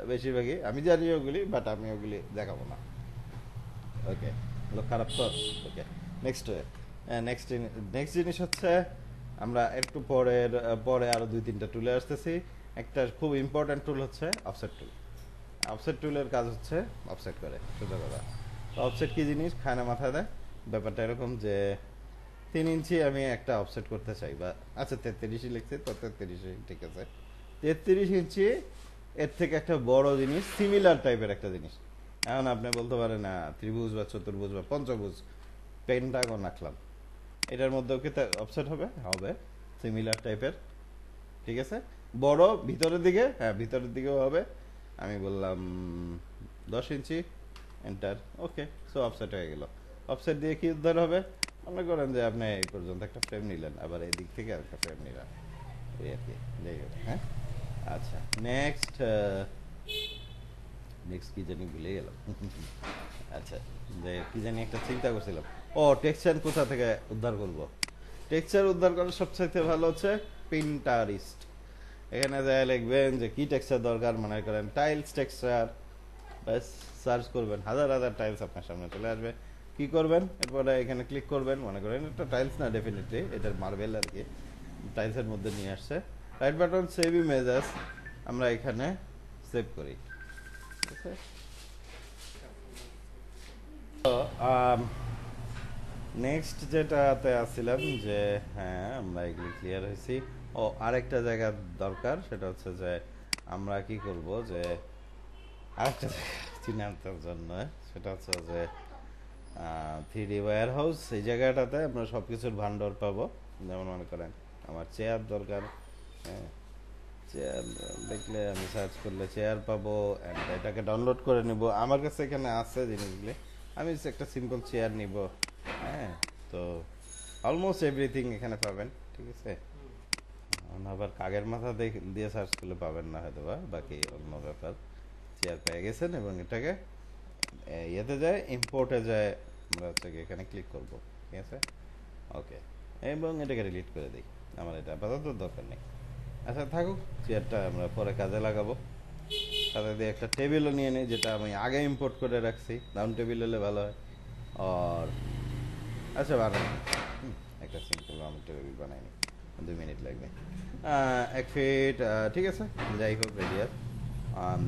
Speaker 1: বেশিরভাগই আমি জানি ওগুলি, বাট আমি ওগুলি দেখাবো না। ওকে, হলো খারাপ তো। ওকে, নেক্সট নেক্সট নেক্সট জিনিস হচ্ছে, আমরা একটু পরে আরো 2-3টা টুলে আসতেছি। একটা খুব ইম্পর্টেন্ট টুল হচ্ছে অফসেট টুল। অফসেট টুলের কাজ হচ্ছে অফসেট করে, সোজা কথা। অফসেট কি জিনিস খায় না মাথায় দেয়, ব্যাপারটা এরকম যে 3 ইঞ্চি আমি একটা অফসেট করতে চাই, বা আচ্ছা 33ই লিখছি তো 33ই ঠিক আছে, 33 ইঞ্চি, এর থেকে একটা বড় জিনিস সিমিলার টাইপের একটা জিনিস, এখন আপনি বলতে পারেন না ত্রিভুজ বা চতুর্ভুজ বা পঞ্চভুজ, পেন্টাগন আঁকলাম, এটার মধ্যেও কি অফসেট হবে? হবে, সিমিলার টাইপের, ঠিক আছে, বড় ভিতরের দিকে, হ্যাঁ ভিতরের দিকেও হবে। আমি বললাম 10 ইঞ্চি, এন্টার, ওকে, সো অফসেট হয়ে গেল। অফসেট দিয়ে কি উদ্ধার হবে? মনে করেন যে আপনি এই পর্যন্ত একটা ফ্রেম নিলেন, আবার এই দিক থেকে আরেকটা ফ্রেম নিলেন, এই আর কি, যাই হোক, হ্যাঁ। আচ্ছা, নেক্সট নেক্সট কি জানি ভুলে গেলাম। আচ্ছা, যে কি জানি একটা চিন্তা করছিলাম, ও টেক্সচার কোথা থেকে উদ্ধার করব? টেক্সচার উদ্ধার করার সবচাইতে ভালো হচ্ছে পিন্টারেস্ট। এখানে যায় লিখবেন যে কি টেক্সচার দরকার, মনে করেন টাইলস টেক্সচার, ব্যাস সার্চ করবেন, হাজার হাজার টাইলস আপনার সামনে চলে আসবে। কি করবেন, এরপরে এখানে ক্লিক করবেন, মনে করেন এটা টাইলস না, ডেফিনেটলি এটার মার্বেল আর কি, টাইলসের মধ্যে নিয়ে আসছে। রাইট বাটন সেভ ইমেজেস, আমরা এখানে সেভ করি, ঠিক আছে। তো নেক্সট যেটাতে আসছিলাম যে, হ্যাঁ আমরা এগুলি ক্লিয়ার হয়েছি। ও আরেকটা জায়গা দরকার, সেটা হচ্ছে যে আমরা কি করব, যে আরেকটা চিনার জন্য, সেটা হচ্ছে যে 3D ওয়্যার হাউস, এই জায়গাটাতে আমরা সব কিছুর ভান্ডার পাবো। যেমন মনে করেন আমার চেয়ার দরকার, হ্যাঁ, চেয়ার দেখলে আমি সার্চ করলে চেয়ার পাবো, অ্যান্ড এটাকে ডাউনলোড করে নিব, আমার কাছে এখানে আছে জিনিসগুলি, আমি একটা সিম্পল চেয়ার নিব, হ্যাঁ। তো অলমোস্ট এভরিথিং এখানে পাবেন, ঠিক আছে। আবার কাগের মাথা দিয়ে সার্চ করলে পাবেন না হয়তো, বা বাকি অন্য ব্যাপার। চেয়ার পেয়ে গেছেন এবং এটাকে ইয়েতে যায়, ইম্পোর্টে যায়, আমরা হচ্ছে এখানে ক্লিক করব, ঠিক আছে, ওকে, এবং এটাকে ডিলিট করে দিই, আমার এটা আপাতত দরকার নেই। আচ্ছা থাকুক, চেয়ারটা আমরা পরে কাজে লাগাবো। সাথে দিয়ে একটা টেবিলও নিয়ে নিই, যেটা আমি আগে ইম্পোর্ট করে রাখছি, রাউন্ড টেবিল হলে ভালো হয়। আর আচ্ছা বানাই একটা সিম্পল রাউন্ড টেবিল বানাই নি, 2 মিনিট লাগবে, 1 ফিট, ঠিক আছে, যাই হোক রেডিয়াস।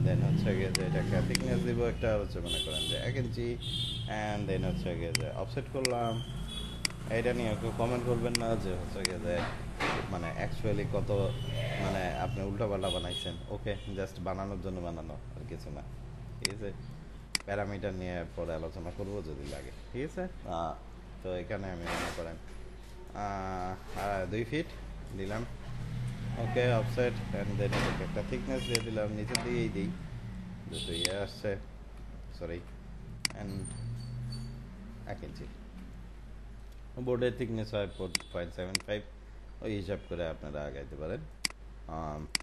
Speaker 1: দেন হচ্ছে গিয়ে যে এটাকে থিকনেস দিব, একটা হচ্ছে মনে করেন যে 1 ইঞ্চি, অ্যান্ড দেন হচ্ছে গিয়ে যে অফসেট করলাম। এটা নিয়ে কেউ কমেন্ট করবেন না যে হচ্ছে গিয়ে যে মানে অ্যাকচুয়ালি কত, মানে আপনি উল্টাপাল্টা বানাইছেন, ওকে, জাস্ট বানানোর জন্য বানানো, আর কিছু না, ঠিক আছে। প্যারামিটার নিয়ে পরে আলোচনা করবো যদি লাগে, ঠিক আছে। তো এখানে আমি মনে করেন 2 ফিট দিলাম, ওকে, অফসেট, অ্যান্ড দেন একটা থিকনেস দিয়ে দিলাম, নিচের দিকেই দিই যেহেতু ইয়ে আসছে, সরি, অ্যান্ড 1 ইঞ্চি। বোর্ডের থিকনেস হয় 0.75, ওই হিসাব করে আপনারা আগাইতে পারেন,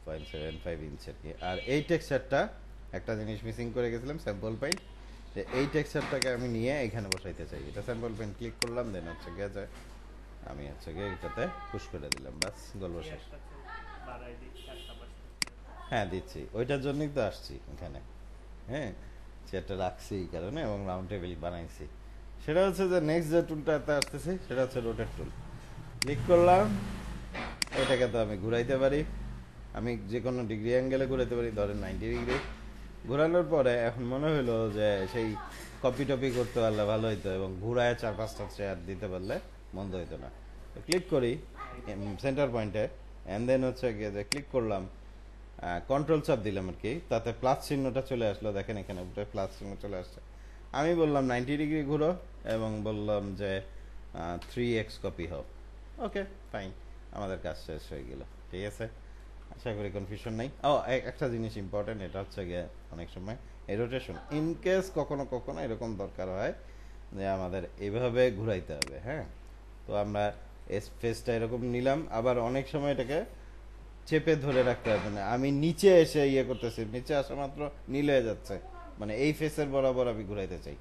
Speaker 1: 0.75 ইঞ্চ আর কি। আর এই টেক্সচারটা একটা জিনিস মিসিং করে গেছিলাম, স্যাম্পল পেইন্ট, যে এই টেক্সচারটাকে আমি নিয়ে এখানে বসাইতে চাই, এটা স্যাম্পল পেইন্ট ক্লিক করলাম, দেন হচ্ছে গিয়ে যায় আমি হচ্ছে গিয়ে এটাতে পুশ করে দিলাম, বাস গল্প শেষ।
Speaker 2: বাড়াই দিই 4টা
Speaker 1: হ্যাঁ দিচ্ছি, ওইটার জন্যই তো আসছি এখানে, হ্যাঁ, চেয়ারটা রাখছি এই কারণে, এবং রাউন্ড টেবিল বানাইছি। সেটা হচ্ছে যে নেক্সট যে টুলটাতে আসতেছে সেটা হচ্ছে রোটেট টুল। ক্লিক করলাম, এটাকে তো আমি ঘুরাইতে পারি, আমি যে কোনো ডিগ্রি অ্যাঙ্গেলে ঘুরাইতে পারি, ধরেন 90 ডিগ্রি। ঘোরানোর পরে এখন মনে হলো যে সেই কপি টপি করতে পারলে ভালো হইতো, এবং ঘুরায় 4-5টা চেয়ার দিতে পারলে মন্দ হইতো না। ক্লিক করি সেন্টার পয়েন্টে, অ্যান্ড দেন হচ্ছে গিয়ে যে ক্লিক করলাম, কন্ট্রোল চাপ দিলাম আর কি, তাতে প্লাস চিহ্নটা চলে আসলো, দেখেন এখানে উপরে প্লাস চিহ্ন চলে আসছে। আমি বললাম 90 ডিগ্রি ঘুরো, এবং বললাম যে 3x কপি হোক। ওকে ফাইন, আমাদের কাজ শেষ হয়ে গেল। ঠিক আছে, আশা করি কনফিউশন নাই। ও একটা জিনিস ইম্পর্টেন্ট, এটা হচ্ছে গিয়ে অনেক সময় এই রোটেশন, ইন কেস কখনো কখনো এরকম দরকার হয় যে আমাদের এইভাবে ঘুরাইতে হবে। হ্যাঁ, তো আমরা ফেসটা এরকম নিলাম, আবার অনেক সময় এটাকে চেপে ধরে রাখতে হবে না, আমি নিচে এসে ইয়ে করতেছি, নিচে আসা মাত্র নীল হয়ে যাচ্ছে, মানে এই ফেসের বরাবর আমি ঘুরাইতে চাই।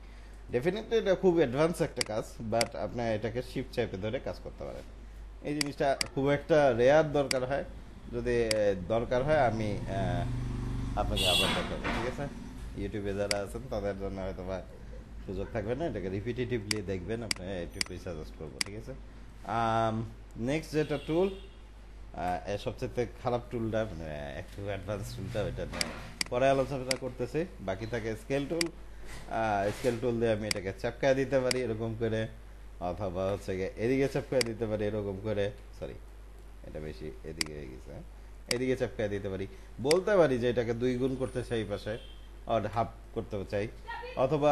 Speaker 1: ডেফিনেটলি এটা খুব অ্যাডভান্স একটা কাজ, বাট আপনি এটাকে শিফট চেপে ধরে কাজ করতে পারেন। এই জিনিসটা খুব একটা রেয়ার দরকার হয়, যদি দরকার হয় আমি আপনাকে আবার দেখাবো। ঠিক আছে, ইউটিউবে যারা আছেন তাদের জন্য হয়তো বা সুযোগ থাকবে না, এটাকে রিপিটেটিভলি দেখবেন, আপনি এটুকুই সাজেস্ট করবো। ঠিক আছে, নেক্সট যেটা টুল, সবচেয়ে খারাপ টুলটা, মানে একটু অ্যাডভান্স টুলটা, ওইটা পরে আলোচনা করতেছি। বাকি থাকে স্কেল টুল। স্কেল টুল দিয়ে আমি এটাকে চাপকায় দিতে পারি এরকম করে, অথবা হচ্ছে গিয়ে এদিকে চাপকায় দিতে পারি এরকম করে, সরি এটা বেশি এদিকে হয়ে গেছে, এদিকে চাপকায় দিতে পারি, বলতে পারি যে এটাকে 2 গুণ করতে চাই পাশে, আর হাফ করতে চাই, অথবা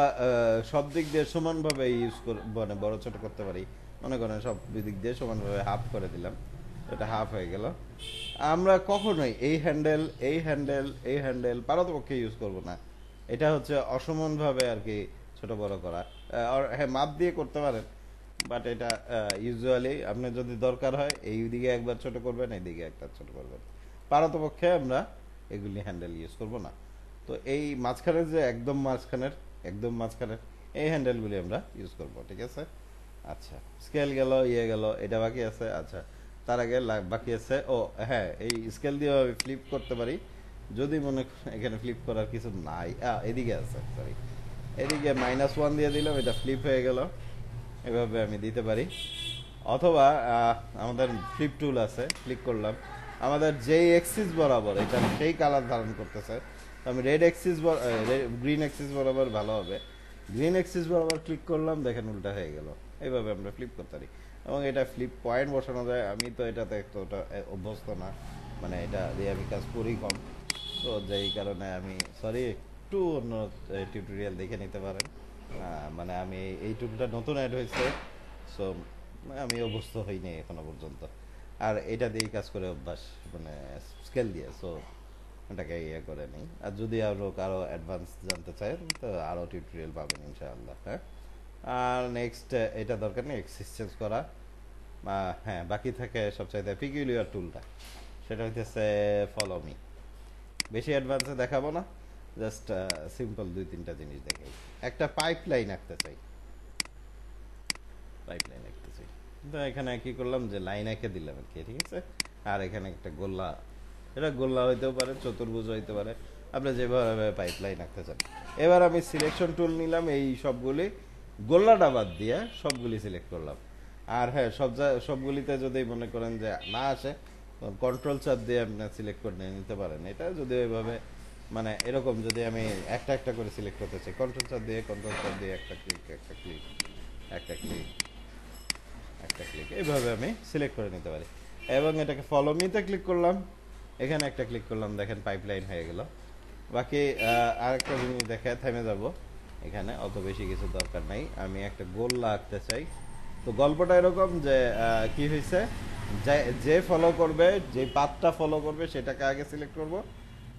Speaker 1: সব দিক দিয়ে সমানভাবে ইউজ মানে বড় ছোট করতে পারি। মনে করেন সব দিক দিয়ে সমানভাবে হাফ করে দিলাম, এটা হাফ হয়ে গেল। আমরা কখনোই এই হ্যান্ডেল এই হ্যান্ডেল এই হ্যান্ডেল পারতপক্ষে ইউজ করব না, এটা হচ্ছে অসমানভাবে আর কি ছোট বড় করা। আর হ্যাঁ, মাপ দিয়ে করতে পারেন, বাট এটা ইউজুয়ালি আপনার যদি দরকার হয় এই দিকে একবার ছোট করবেন, এইদিকে একটা ছোট করবেন, পারতপক্ষে আমরা এগুলি হ্যান্ডেল ইউজ করব না। তো এই মাঝখানের যে একদম মাঝখানের এই হ্যান্ডেলগুলি আমরা ইউজ করব। ঠিক আছে, আচ্ছা স্কেল গেল, ইয়ে গেল, এটা বাকি আছে। আচ্ছা, তার আগে বাকি আছে, ও হ্যাঁ, এই স্কেল দিয়ে আমি ফ্লিপ করতে পারি, যদি মনে করেন এখানে ফ্লিপ করার কিছু নাই। এদিকে আছে, সরি, এদিকে -1 দিয়ে দিলাম, এটা ফ্লিপ হয়ে গেল, এভাবে আমি দিতে পারি। অথবা আমাদের ফ্লিপ টুল আছে, ক্লিক করলাম, আমাদের যেই এক্সিস বরাবর এটা সেই কালার ধারণ করতেছে, তো আমি গ্রিন এক্সিস বরাবর ভালো হবে, গ্রিন এক্সিস বরাবর ক্লিক করলাম, দেখেন উল্টা হয়ে গেল। এইভাবে আমরা ফ্লিপ করতে পারি, এবং এটা ফ্লিপ পয়েন্ট বসানো যায়। আমি তো এটাতে এতটা অভ্যস্ত না, মানে এটা দিয়ে আমি কাজ করি কম, তো যেই কারণে আমি সরি, একটু অন্য টিউটোরিয়াল দেখে নিতে পারেন। মানে আমি এই টুলটা নতুন অ্যাড হয়েছে, সো আমি অভ্যস্ত হইনি এখনো পর্যন্ত, আর এটা দিয়েই কাজ করে অভ্যাস, মানে স্কেল দিয়ে, সো এটাকে ইয়ে করে নিই। আর যদি আরও কারো অ্যাডভান্স জানতে চায় তো আরও টিউটোরিয়াল পাবেন ইনশাআল্লাহ। হ্যাঁ, আর নেক্সট এটা দরকার নেই এক্সিস চেঞ্জ করা। হ্যাঁ, বাকি থাকে সবচাইতে পিকুলিয়ার টুলটা, সেটা হইতেছে ফলো মি। বেশি অ্যাডভান্সে দেখাবো না, জাস্ট সিম্পল 2-3টা জিনিস দেখাই। একটা পাইপলাইন আঁকতে চাই, তো এখানে কি করলাম যে লাইন এঁকে দিলাম আর কি। ঠিক আছে, আর এখানে একটা গোল্লা, এটা গোল্লা হইতেও পারে, চতুর্ভুজ হইতে পারে, আপনি যেভাবে পাইপলাইন আঁকতে চান। এবার আমি সিলেকশন টুল নিলাম, এই সবগুলি গোল্লাটা বাদ দিয়ে সবগুলি সিলেক্ট করলাম। আর হ্যাঁ, সবগুলিতে যদি মনে করেন যে না আসে, কন্ট্রোল চাপ দিয়ে আপনি সিলেক্ট করে নিতে পারেন। এটা যদি ওইভাবে মানে এরকম যদি আমি একটা একটা করে সিলেক্ট করতে চাই, কন্ট্রোল চাপ দিয়ে একটা ক্লিক এইভাবে আমি সিলেক্ট করে নিতে পারি। এবং এটাকে ফলো মিতে ক্লিক করলাম, এখানে একটা ক্লিক করলাম, দেখেন পাইপলাইন হয়ে গেল। বাকি আরেকটা জিনিস দেখে থেমে যাব, এখানে অত বেশি কিছু দরকার নাই। আমি একটা গোল্লা আঁকতে চাই, তো গল্পটা এরকম যে কি হয়েছে, যে ফলো করবে, যে পাথটা ফলো করবে সেটাকে আগে সিলেক্ট করব,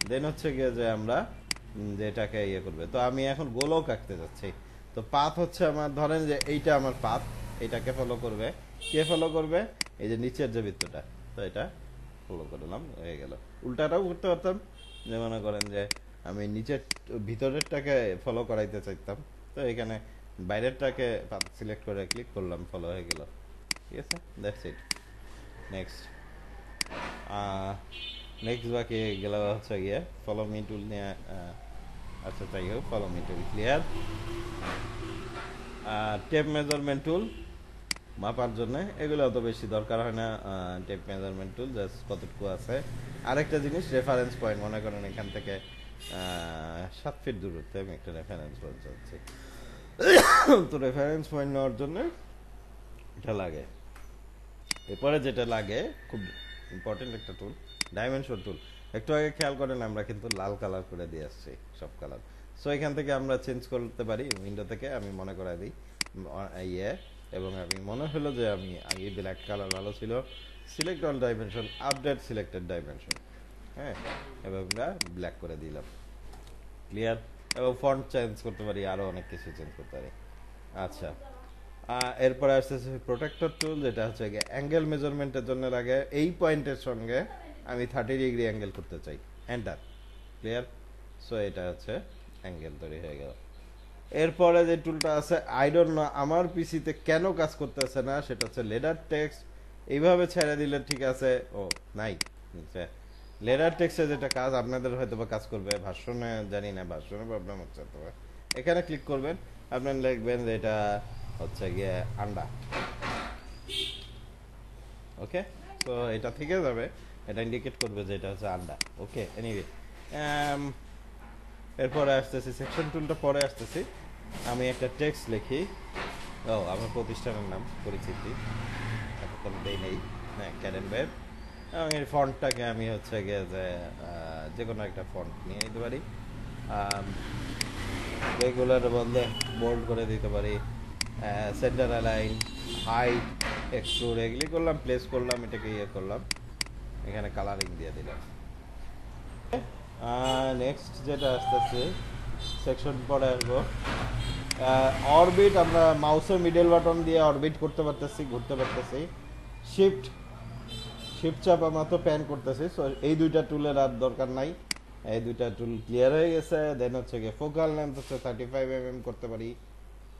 Speaker 1: দেন হচ্ছে গিয়ে যে আমরা যেটাকে ইয়ে করবে। তো আমি এখন গোলক আঁকতে যাচ্ছি, তো পাথ হচ্ছে আমার, ধরেন যে এইটা আমার পাথ, এটাকে ফলো করবে, কে ফলো করবে, এই যে নিচের যে বৃত্তটা, তো এটা ফলো করলাম, হয়ে গেল। উল্টাটাও করতে পারতাম, যে মনে করেন যে আমি নিচের ভিতরেরটাকে ফলো করাইতে চাইতাম, তো এখানে বাইরেরটাকে সিলেক্ট করে ক্লিক করলাম, ফলো হয়ে গেল। ঠিক আছে, দ্যাটস ইট। নেক্সট বাকি গেল হচ্ছে গিয়ে ফলো মি টুল নিয়ে। আচ্ছা, তাই হোক, ফলো মি টুল ক্লিয়ার। টেপ মেজারমেন্ট টুল, মাপার জন্য এগুলো অত বেশি দরকার হয় না। টেপ মেজারমেন্ট টুল জাস্ট কতটুকু আছে। আরেকটা জিনিস রেফারেন্স পয়েন্ট, মনে করেন এখান থেকে 7 ফিট দূরত্বে আমি একটা রেফারেন্স পয়েন্ট চাচ্ছি, তো রেফারেন্স পয়েন্ট নেওয়ার জন্য এটা লাগে। এরপরে যেটা লাগে খুব ইম্পর্টেন্ট একটা টুল, ডাইমেনশন টুল। একটু আগে খেয়াল করেন আমরা কিন্তু লাল কালার করে দিয়ে আসছি সব কালার। সো এখান থেকে আমরা চেঞ্জ করতে পারি উইন্ডো থেকে। আমি মনে করাই দিই এবং আমি মনে হলো যে আমি আগে ব্ল্যাক কালার ভালো ছিল, select all dimension, update selected dimension, হ্যাঁ, এবং আমরা ব্ল্যাক করে দিলাম। ক্লিয়ার? এবং ফন্ট চেঞ্জ করতে পারি, আরও অনেক কিছু চেঞ্জ করতে পারি। আচ্ছা, এরপরে আসতেছে প্রোটেক্টর টুল, যেটা হচ্ছে অ্যাঙ্গেল মেজারমেন্টের জন্য লাগে। এই পয়েন্টের সঙ্গে আমি 30 ডিগ্রি অ্যাঙ্গেল করতে চাই, এন্টার। ক্লিয়ার? সো এটা হচ্ছে অ্যাঙ্গেল তৈরি হয়ে গেল। এরপরে যে টুলটা আছে, আই ডোন্ট নো আমার পিসিতে কেন কাজ করতেছে না, সেটা হচ্ছে লেডার টেক্সট। এইভাবে ছেড়ে দিলে ঠিক আছে, ও নাই লেডার টেক্সটে যেটা কাজ আপনাদের হয়তো বা কাজ করবে, ভার্সনে জানি না, ভার্সনে প্রবলেম হচ্ছে। তো এখানে ক্লিক করবেন, আপনার লিখবেন যে এটা হচ্ছে গিয়ে আন্ডা। ওকে, তো এটা থেকে যাবে, এটা ইন্ডিকেট করবে যে এটা হচ্ছে আন্ডা। ওকে, এনিওয়ে এরপরে আসতেছি সেকশন টুলটা, পরে আসতেছি। আমি একটা টেক্সট লিখি, ও আমার প্রতিষ্ঠানের নাম পরিচিতি এখন দেই নেই, হ্যাঁ, ক্যাডেন ওয়েব। এবং এই ফন্টটাকে আমি হচ্ছে গিয়ে যে কোনো একটা ফন্ট নিয়ে নিতে পারি, রেগুলার বললে বোল্ড করে দিতে পারি, সেন্টার অ্যালাইন, হাইট, এক্সট্রুড, এগুলি করলাম, প্লেস করলাম, এটাকে ইয়ে করলাম, এখানে কালারিং দিয়ে দিলাম। নেক্সট যেটা আসতেছে সেকশন, পরে আসবো অরবিট। আমরা মাউসের মিডল বাটন দিয়ে অরবিট করতে পারতেছি, ঘুরতে পারতেছি। শিফট চাপ আমরা তো প্যান করতেছি। সো এই দুইটা টুলের আর দরকার নাই, এই দুইটা টুল ক্লিয়ার হয়ে গেছে। দেন হচ্ছে গিয়ে ফোকাল লেন্থ হচ্ছে 35 mm করতে পারি,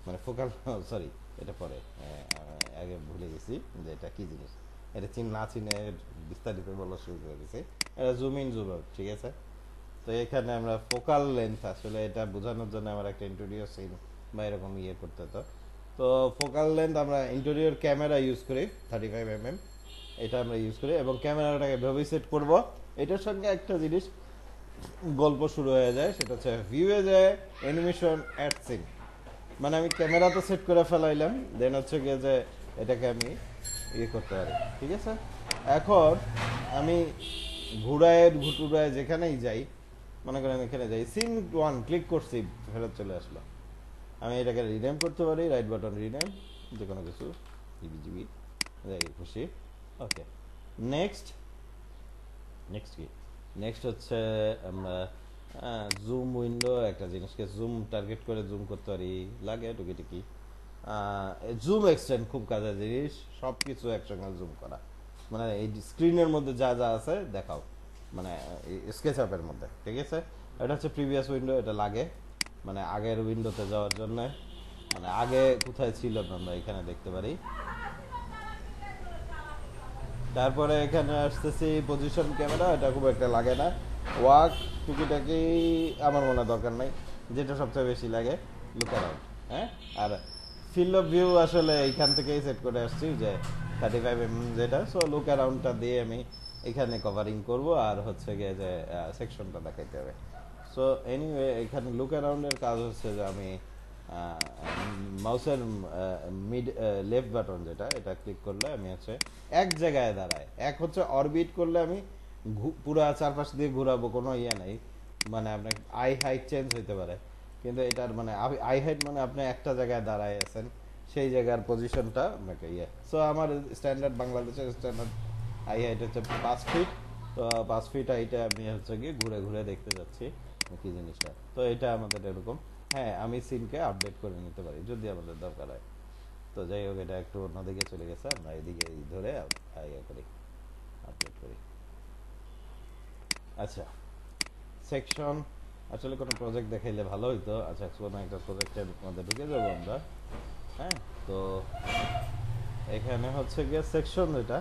Speaker 1: মানে ফোকাল, সরি এটা পরে, আগে ভুলে গেছি যে এটা কি জিনিস, এটা না চিনে বিস্তারিত বলা শুরু করে দিছি। এটা জুম ইন জুম আউট, ঠিক আছে। তো এখানে আমরা ফোকাল লেন্থ, আসলে এটা বোঝানোর জন্য আমার একটা ইন্টেরিয়র সিন বা এরকম ইয়ে করতে হতো। তো ফোকাল লেন্থ আমরা ইন্টেরিয়র ক্যামেরা ইউজ করি 35 mm, এটা আমরা ইউজ করি এবং ক্যামেরাটাকে এভাবেই সেট করব। এটার সঙ্গে একটা জিনিস গল্প শুরু হয়ে যায়, সেটা হচ্ছে ভিউয়ে যায় অ্যানিমেশন অ্যাড সিন। মানে আমি ক্যামেরা তো সেট করে ফেলাইলাম, দেন হচ্ছে গিয়ে যে এটাকে আমি ইয়ে করতে পারি, ঠিক আছে। এখন আমি ঘুরায় ঘুটুরায় যেখানেই যাই, মনে করেন এখানে যাই, সিন 1 ক্লিক করছি, ফেরত চলে আসলো। আমি এটাকে রিনেম করতে পারি, রাইট বাটন রিনেম, যে কোনো কিছু, জিবি যাই খুশি। ওকে, নেক্সট কি, নেক্সট হচ্ছে আমরা জুম উইন্ডো, একটা জিনিসকে জুম টার্গেট করে জুম করতে পারি, লাগে টুকিটুকি। জুম এক্সটেন্ড খুব কাজের জিনিস, সব কিছু একসঙ্গে জুম করা, মানে এই স্ক্রিনের মধ্যে যা যা আছে দেখাও, মানে স্কেচ আপের মধ্যে, ঠিক আছে। এটা হচ্ছে প্রিভিয়াস উইন্ডো, এটা লাগে মানে আগের উইন্ডোতে যাওয়ার জন্য, মানে আগে কোথায় ছিল আমরা এখানে দেখতে পারি। তারপরে এখানে আসতেছি পজিশন ক্যামেরা, এটা খুব একটা লাগে না। ওয়াক টুকিটাকি আমার মনে দরকার নাই, যেটা সবচেয়ে বেশি লাগে লুক অ্যারাউন্ড, হ্যাঁ। আর ফিল্ড অফ ভিউ আসলে এইখান থেকেই সেট করে আসছি যে 35 mm যেটা। সো লুক অ্যারাউন্ডটা দিয়ে আমি এখানে কভারিং করব, আর হচ্ছে গিয়ে যে সেকশনটা দেখাইতে হবে। সো এনিওয়ে এখানে লুক অ্যারাউন্ডের কাজ হচ্ছে যে আমি মাউসের মিড লেফট বাটন যেটা, এটা ক্লিক করলে আমি হচ্ছে এক জায়গায় দাঁড়ায়। এক হচ্ছে অরবিট করলে আমি পুরো চারপাশ দিয়ে ঘোরাবো, কোনো ইয়ে নাই, মানে আপনার আই হাইট চেঞ্জ হইতে পারে, কিন্তু এটার মানে আই হাইট মানে আপনি একটা জায়গায় দাঁড়ায় আছেন, সেই জায়গার পজিশনটা আপনাকে ইয়ে। সো আমার স্ট্যান্ডার্ড, বাংলাদেশের স্ট্যান্ডার্ড আই হাইট হচ্ছে 5 ফিট। তো 5 ফিট হাইটে আমি হচ্ছে গিয়ে ঘুরে ঘুরে দেখতে যাচ্ছি কি জিনিসটা। তো এটা আমাদের এরকম, হ্যাঁ, আমি সিনকে আপডেট করে নিতে পারি যদি আমাদের দরকার হয়। তো যাই হোক, এটা একটু অন্যদিকে চলে গেছে, আমরা এদিকে ধরে ইয়ে করি, আপডেট করি। আচ্ছা, সেকশন, আসলে কোনো প্রজেক্ট দেখাইলে ভালো হইতো। আচ্ছা, কোনো একটা প্রজেক্টের মধ্যে ঢুকে যাবো আমরা, হ্যাঁ। তো এখানে হচ্ছে গিয়ে সেকশন, যেটা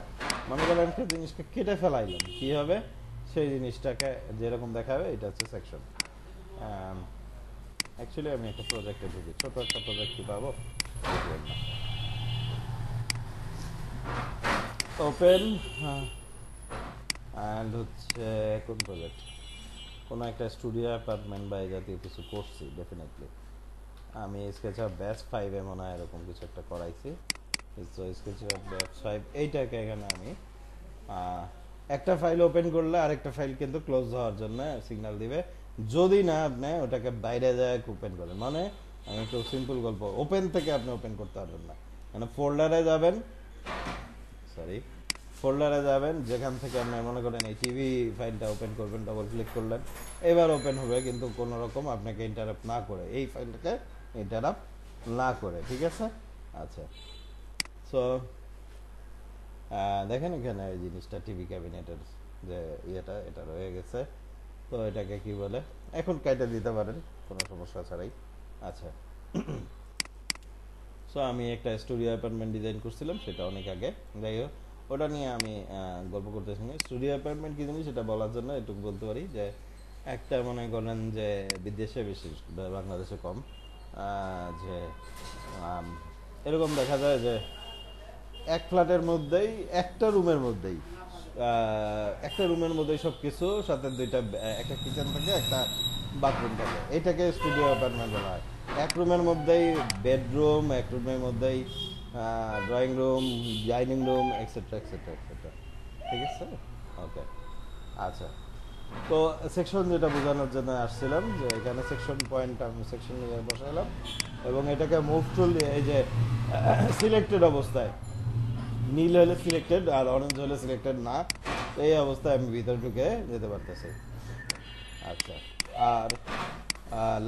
Speaker 1: মনে করেন একটা জিনিসকে কেটে ফেলাইলাম, কি হবে সেই জিনিসটাকে যেরকম দেখাবে, এটা হচ্ছে সেকশন। অ্যাকচুয়ালি আমি একটা প্রজেক্টে ঢুকি, ছোট একটা প্রজেক্ট কি পাবো, ওপেন অ্যান্ড হচ্ছে কোন প্রজেক্ট, কোনো একটা স্টুডিও অ্যাপার্টমেন্ট বা এই জাতীয় কিছু করছি ডেফিনেটলি। আমি স্কেচআপ ব্যাচ 5-এ মনে হয় এরকম কিছু একটা করাইছি। তো স্কেচআপ ব্যাচ 5 এইটাকে এখানে আমি একটা ফাইল ওপেন করলে আরেকটা ফাইল কিন্তু ক্লোজ হওয়ার জন্য সিগন্যাল দিবে, যদি না আপনি ওটাকে বাইরে যায় ওপেন করেন। মানে আমি একটু সিম্পল গল্প, ওপেন থেকে আপনি ওপেন করতে পারবেন না, মানে ফোল্ডারে যাবেন, সরি ফোল্ডারে যাবেন, যেখান থেকে আপনি মনে করেন এই টিভি ফাইলটা ওপেন করবেন, ডবল ক্লিক করলেন, এবার ওপেন হবে, কিন্তু কোনো রকম আপনাকে ইন্টারাপ্ট না করে, এই ফাইলটাকে ইন্টারাপ্ট না করে, ঠিক আছে। আচ্ছা, সো দেখেন এখানে এই জিনিসটা টিভি ক্যাবিনেটের যে ইয়েটা এটা রয়ে গেছে। তো এটাকে কি বলে, এখন কেটে দিতে পারেন কোনো সমস্যা ছাড়াই। আচ্ছা, সো আমি একটা স্টুডিও অ্যাপার্টমেন্ট ডিজাইন করছিলাম, সেটা অনেক আগে, যাই হোক ওটা নিয়ে আমি গল্প করতেছি। স্টুডিও অ্যাপার্টমেন্ট কি জিনিস সেটা বলার জন্য এটুকু বলতে পারি যে একটা মনে করেন যে বিদেশে বেশি, বাংলাদেশে কম, যে এরকম দেখা যায় যে এক ফ্ল্যাটের মধ্যেই একটা রুমের মধ্যেই সব কিছু, সাথে দুইটা একটা কিচেন থাকে, একটা বাথরুম থাকে, এটাকে স্টুডিও অ্যাপার্টমেন্ট বলা হয়। এক রুমের মধ্যেই বেডরুম, এক রুমের মধ্যেই drawing room, dining room, etcetera etcetera etcetera, ঠিক আছে। ওকে, আচ্ছা, তো সেকশন যেটা বোঝানোর জন্য আসছিলাম, যে এখানে সেকশন পয়েন্ট আমি সেকশন নিয়ে বসালাম এবং এটাকে মুভ টুল দিয়ে এই যে সিলেক্টেড অবস্থায়, নীল হলে সিলেক্টেড আর অরেঞ্জ হলে সিলেক্টেড না, এই অবস্থায় আমি ভিতরে ঢুকে যেতে পারতেছি। আচ্ছা, আর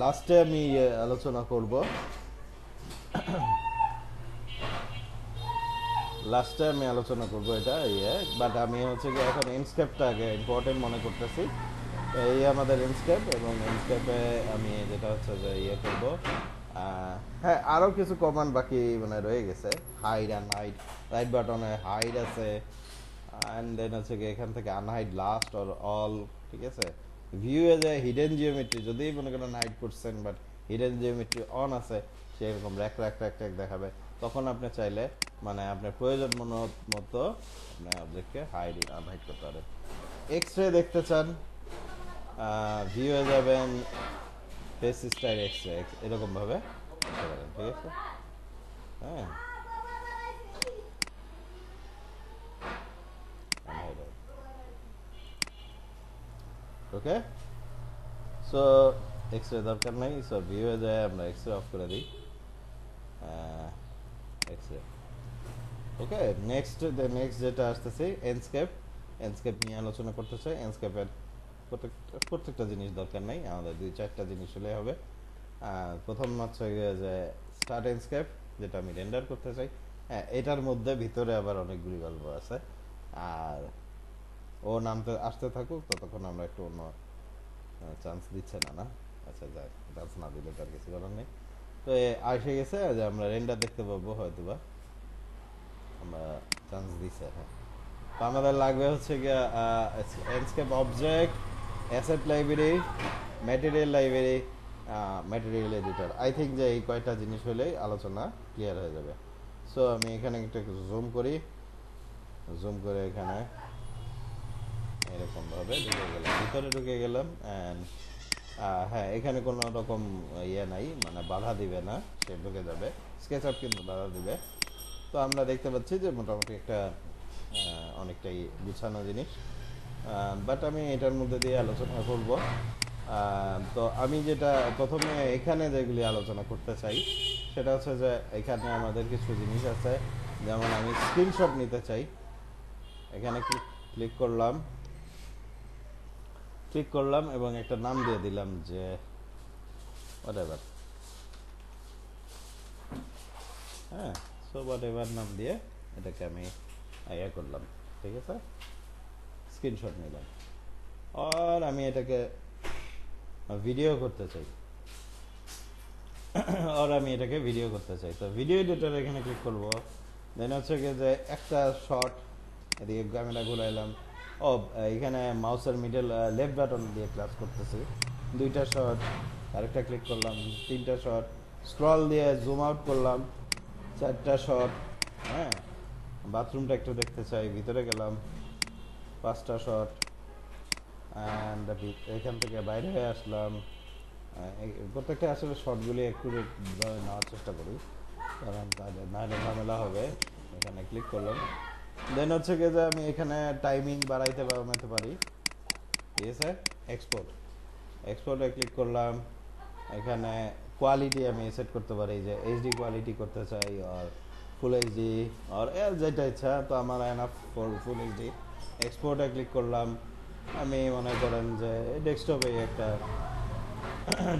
Speaker 1: লাস্টে আমি আলোচনা করব, এটা বাট আমি হচ্ছে কি এখন ইনস্কেপটা আগে ইম্পর্টেন্ট মনে করতেছি। এই আমাদের ইনস্কেপ, এবং ইনস্কেপে আমি যেটা হচ্ছে যে করব, হ্যাঁ আরও কিছু কমান্ড বাকি মানে রয়ে গেছে, হাইড আনহাইড, রাইট বাটনে হাইড আছে, অ্যান্ড দেন হচ্ছে কি এখান থেকে আনহাইড লাস্ট অর অল, ঠিক আছে। ভিউ এ যে হিডেন জিওমেট্রি, যদি মনে করেন হাইড করছেন বাট হিডেন জিওমেট্রি অন আছে, সেরকম র্যাক র্যাক র্যাক র্যাক দেখাবে, তখন আপনি চাইলে মানে আপনার প্রয়োজন মতো আপনার অবজেক্টকে হাইড আনহাইড করতে পারেন। এক্স রে দেখতে চান, ভিউ এ যাবেন, ফেস স্টাইল এক্স রে, এরকমভাবে করতে পারেন, ঠিক আছে। হ্যাঁ, ওকে, সো এক্স রে দরকার নাই, সো ভিউ এ যায় আমরা এক্স রে অফ করে দিই, এক্স রে। ওকে, নেক্সট যেটা আসতেছে এন্ডস্কেপ নিয়ে আলোচনা করতে চাই। এন্ডস্কেপের প্রত্যেকটা জিনিস দরকার নাই, আমাদের 2-4টা জিনিস হলে হবে। প্রথম হচ্ছে যে স্টার্ট এন্ডস্কেপ, যেটা আমি রেন্ডার করতে চাই। হ্যাঁ, এটার মধ্যে ভিতরে আবার অনেকগুলি গল্প আছে, আর ও নামতে আসতে থাকুক, ততক্ষণ আমরা একটু অন্য চান্স দিচ্ছে না। আচ্ছা, যাক, চান্স না দিলে তার কিছু করার নেই। তো এসে গেছে যে আমরা রেন্ডার দেখতে পাবো, হয়তো বা আমরা চান্স দিছে। হ্যাঁ, তো আমাদের লাগবে হচ্ছে গিয়ে landscape object, asset library, material library, material editor. I think যে এই কয়টা জিনিস হলেই আলোচনা ক্লিয়ার হয়ে যাবে। সো আমি এখানে একটু জুম করে এখানে এরকমভাবে ভিতরে ঢুকে গেলাম, অ্যান্ড হ্যাঁ, এখানে কোনো রকম নাই, মানে বাধা দিবে না, সে ঢুকে যাবে। স্কেচআপ কিন্তু বাধা দিবে। তো আমরা দেখতে পাচ্ছি যে মোটামুটি একটা অনেকটাই গুছানো জিনিস, বাট আমি এটার মধ্যে দিয়ে আলোচনা করব। তো আমি যেটা প্রথমে এখানে যেগুলি আলোচনা করতে চাই, সেটা হচ্ছে যে এখানে আমাদের কিছু জিনিস আছে, যেমন আমি স্ক্রিনশট নিতে চাই। এখানে ক্লিক করলাম এবং একটা নাম দিয়ে দিলাম যে হোয়াটএভার। হ্যাঁ, সো হোয়াটএভার নাম দিয়ে এটাকে আমি করলাম, ঠিক আছে, স্ক্রিনশট নিলাম। আর আমি এটাকে ভিডিও করতে চাই, তো ভিডিও এডিটর এখানে ক্লিক করব। দেন হচ্ছে কি যে একটা শট, এদিকে ক্যামেরা ঘুরাইলাম, এখানে মাউসের মিডল লেফট বাটন দিয়ে ক্লাস করতেছি, 2টা শট, আরেকটা ক্লিক করলাম, 3টা শট, স্ক্রল দিয়ে জুম আউট করলাম, 4টা শট। হ্যাঁ, বাথরুমটা একটু দেখতে চাই, ভিতরে গেলাম, 5টা শট, অ্যান্ড এখান থেকে বাইরে হয়ে আসলাম। প্রত্যেকটা আসলে শটগুলি একটু নেওয়ার চেষ্টা করি, কারণ তাহলে নাহলে ঝামেলা হবে। এখানে ক্লিক করলাম, দেন হচ্ছে কি যে আমি এখানে টাইমিং বাড়াইতে বা কমাতে পারি, ঠিক আছে। এক্সপোর্টে ক্লিক করলাম, এখানে কোয়ালিটি আমি সেট করতে পারি যে এইচডি কোয়ালিটি করতে চাই আর ফুল এইচডি আর যেটা ইচ্ছা, তো আমার এনাফ ফুল এইচডি। এক্সপোর্টে ক্লিক করলাম, আমি মনে করেন যে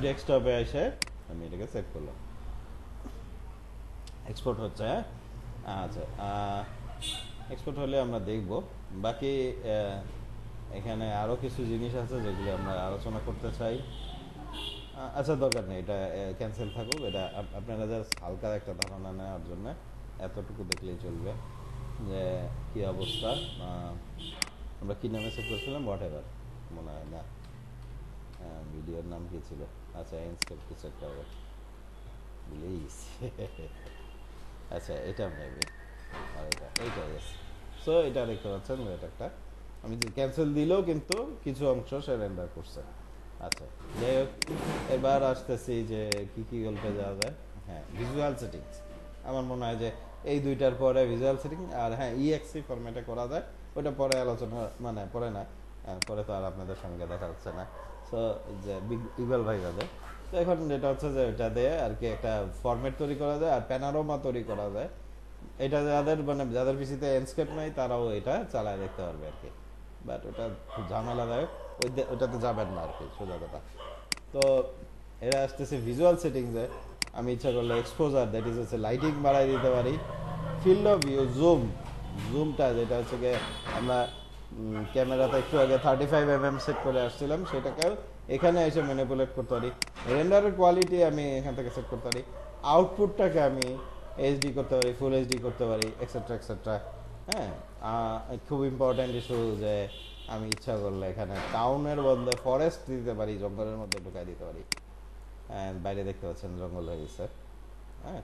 Speaker 1: ডেস্কটপে এসে আমি এটাকে সেট করলাম, এক্সপোর্ট হচ্ছে। আচ্ছা, এক্সপোর্ট হলে আমরা দেখব বাকি। এখানে আরও কিছু জিনিস আছে যেগুলি আমরা আলোচনা করতে চাই। আচ্ছা, দরকার নেই, এটা ক্যান্সেল থাকুক। এটা আপনারা জাস্ট হালকা একটা ধারণা নেওয়ার জন্য এতটুকু দেখলেই চলবে যে কী অবস্থা। আমরা কী নামে সেভ করেছিলাম, হোয়াট এভার মনে হয় না, ভিডিওর নাম কী ছিল? আচ্ছা, ইনস্কেপ কিছু একটা হবে, প্লিজ। আচ্ছা, এটা মেবি, আর এইটা ইয়েস। সো এটা দেখতে পাচ্ছেন, এটা একটা আমি ক্যান্সেল দিলেও কিন্তু কিছু অংশ সে রেন্ডার করছে। আচ্ছা, যাই হোক, এবার আসতেছি যে কী গল্পে যাওয়া যায়। হ্যাঁ, ভিজুয়াল সেটিংস। আমার মনে হয় যে এই দুইটার পরে ভিজুয়াল সেটিং, আর হ্যাঁ ইএক্সি ফরম্যাটে করা যায়, ওটা পরে আলোচনা, মানে পরে না, পরে তো আর আপনাদের সঙ্গে দেখা যাচ্ছে না। সো যে ইগল ভাই যাবে, তো এখন যেটা হচ্ছে যে এটা দিয়ে আর কি একটা ফরম্যাট তৈরি করা যায় আর প্যানারোমা তৈরি করা যায়। এটা যাদের পিসিতে এনস্কেপ নাই তারাও এটা চালায় দেখতে পারবে আর কি, বাট ওটা খুব ঝামেলাদায়ক, ওটাতে যাবেন না আর কি, সোজা কথা। তো এরা আসতেছে ভিজুয়াল সেটিংসে। আমি ইচ্ছা করলে এক্সপোজার, দ্যাট ইজ হচ্ছে লাইটিং বাড়াই দিতে পারি, ফিল্ড অফ ভিউ, জুমটা যেটা হচ্ছে গিয়ে আমরা ক্যামেরাতে একটু আগে 35mm সেট করে আসছিলাম, সেটাকেও এখানে এসে ম্যানিপুলেট করতে পারি। রেন্ডারের কোয়ালিটি আমি এখান থেকে সেট করতে পারি, আউটপুটটাকে আমি এইচডি করতে পারি, ফুল এইচডি করতে পারি, এক্সেট্রা এক্সেট্রা। হ্যাঁ, খুব ইম্পর্ট্যান্ট ইস্যু যে আমি ইচ্ছা করলে এখানে টাউনের বদলে ফরেস্ট দিতে পারি, জঙ্গলের মধ্যে ঢুকাই দিতে পারি। বাইরে দেখতে পাচ্ছেন জঙ্গল হয়ে গেছে। হ্যাঁ,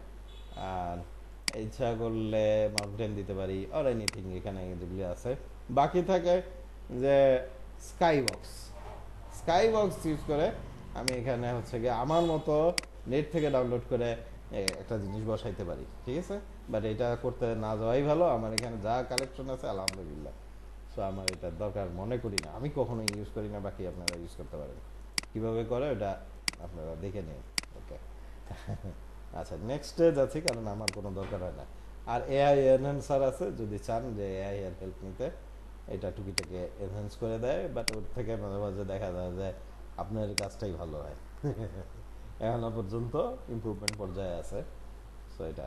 Speaker 1: আর ইচ্ছা করলে মাউন্টেন দিতে পারি, আর এনিথিং এখানে যেগুলি আছে। বাকি থাকে যে স্কাই বক্স ইউজ করে আমি এখানে হচ্ছে গিয়ে আমার মতো নেট থেকে ডাউনলোড করে একটা জিনিস বসাইতে পারি, ঠিক আছে। বাট এটা করতে না যাওয়াই ভালো, আমার এখানে যা কালেকশন আছে আলহামদুলিল্লাহ। সো আমার এটা দরকার মনে করি না, আমি কখনো ইউজ করি না, বাকি আপনারা ইউজ করতে পারেন। কীভাবে করে ওটা আপনারা দেখে নিন, ওকে। আচ্ছা, নেক্সটে যাচ্ছি, কারণ আমার কোনো দরকার হয় না। আর এআই এনহ্যান্সার আছে, যদি চান যে এআই এর হেল্প নিতে, এটা টুকিটাকে এনহ্যান্স করে দেয়, বাট ওর থেকে মাঝে মাঝে দেখা যায় যে আপনার কাজটাই ভালো হয়। এখনো পর্যন্ত ইমপ্রুভমেন্ট পর্যায়ে আছে। সো এটা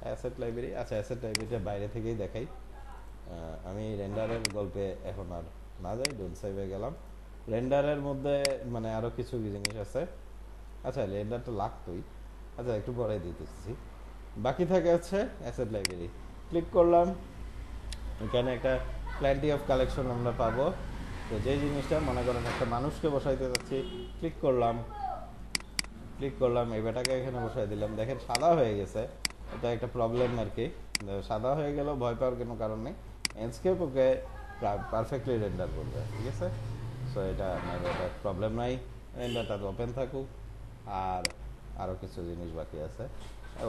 Speaker 1: অ্যাসেট লাইব্রেরি। আচ্ছা, অ্যাসেট লাইব্রেরিটা বাইরে থেকেই দেখাই। আমি রেন্ডারের গল্পে এখন আর না যাই, ডোন সাইভে গেলাম। রেন্ডারের মধ্যে মানে আরও কিছু জিনিস আছে। আচ্ছা, রেন্ডার তো লাগতোই, আচ্ছা একটু পরে দিতেছি। বাকি থাকে হচ্ছে অ্যাসেট লাইব্রেরি। ক্লিক করলাম, এখানে একটা প্ল্যান্টি অফ কালেকশন আমরা পাবো। তো যে জিনিসটা মনে করেন একটা মানুষকে বসাইতে যাচ্ছি, ক্লিক করলাম এই বেটাকে এখানে বসাই দিলাম, দেখেন সাদা হয়ে গেছে। এটা একটা প্রবলেম আর কি, সাদা হয়ে গেল, ভয় পাওয়ার কোনো কারণ নেই। এন্ডস্কেপ ওকে পারফেক্টলি রেন্ডার করবে, ঠিক আছে। সো এটা প্রবলেম নাই, রেন্ডারটা ওপেন থাকুক। আর আরও কিছু জিনিস বাকি আছে,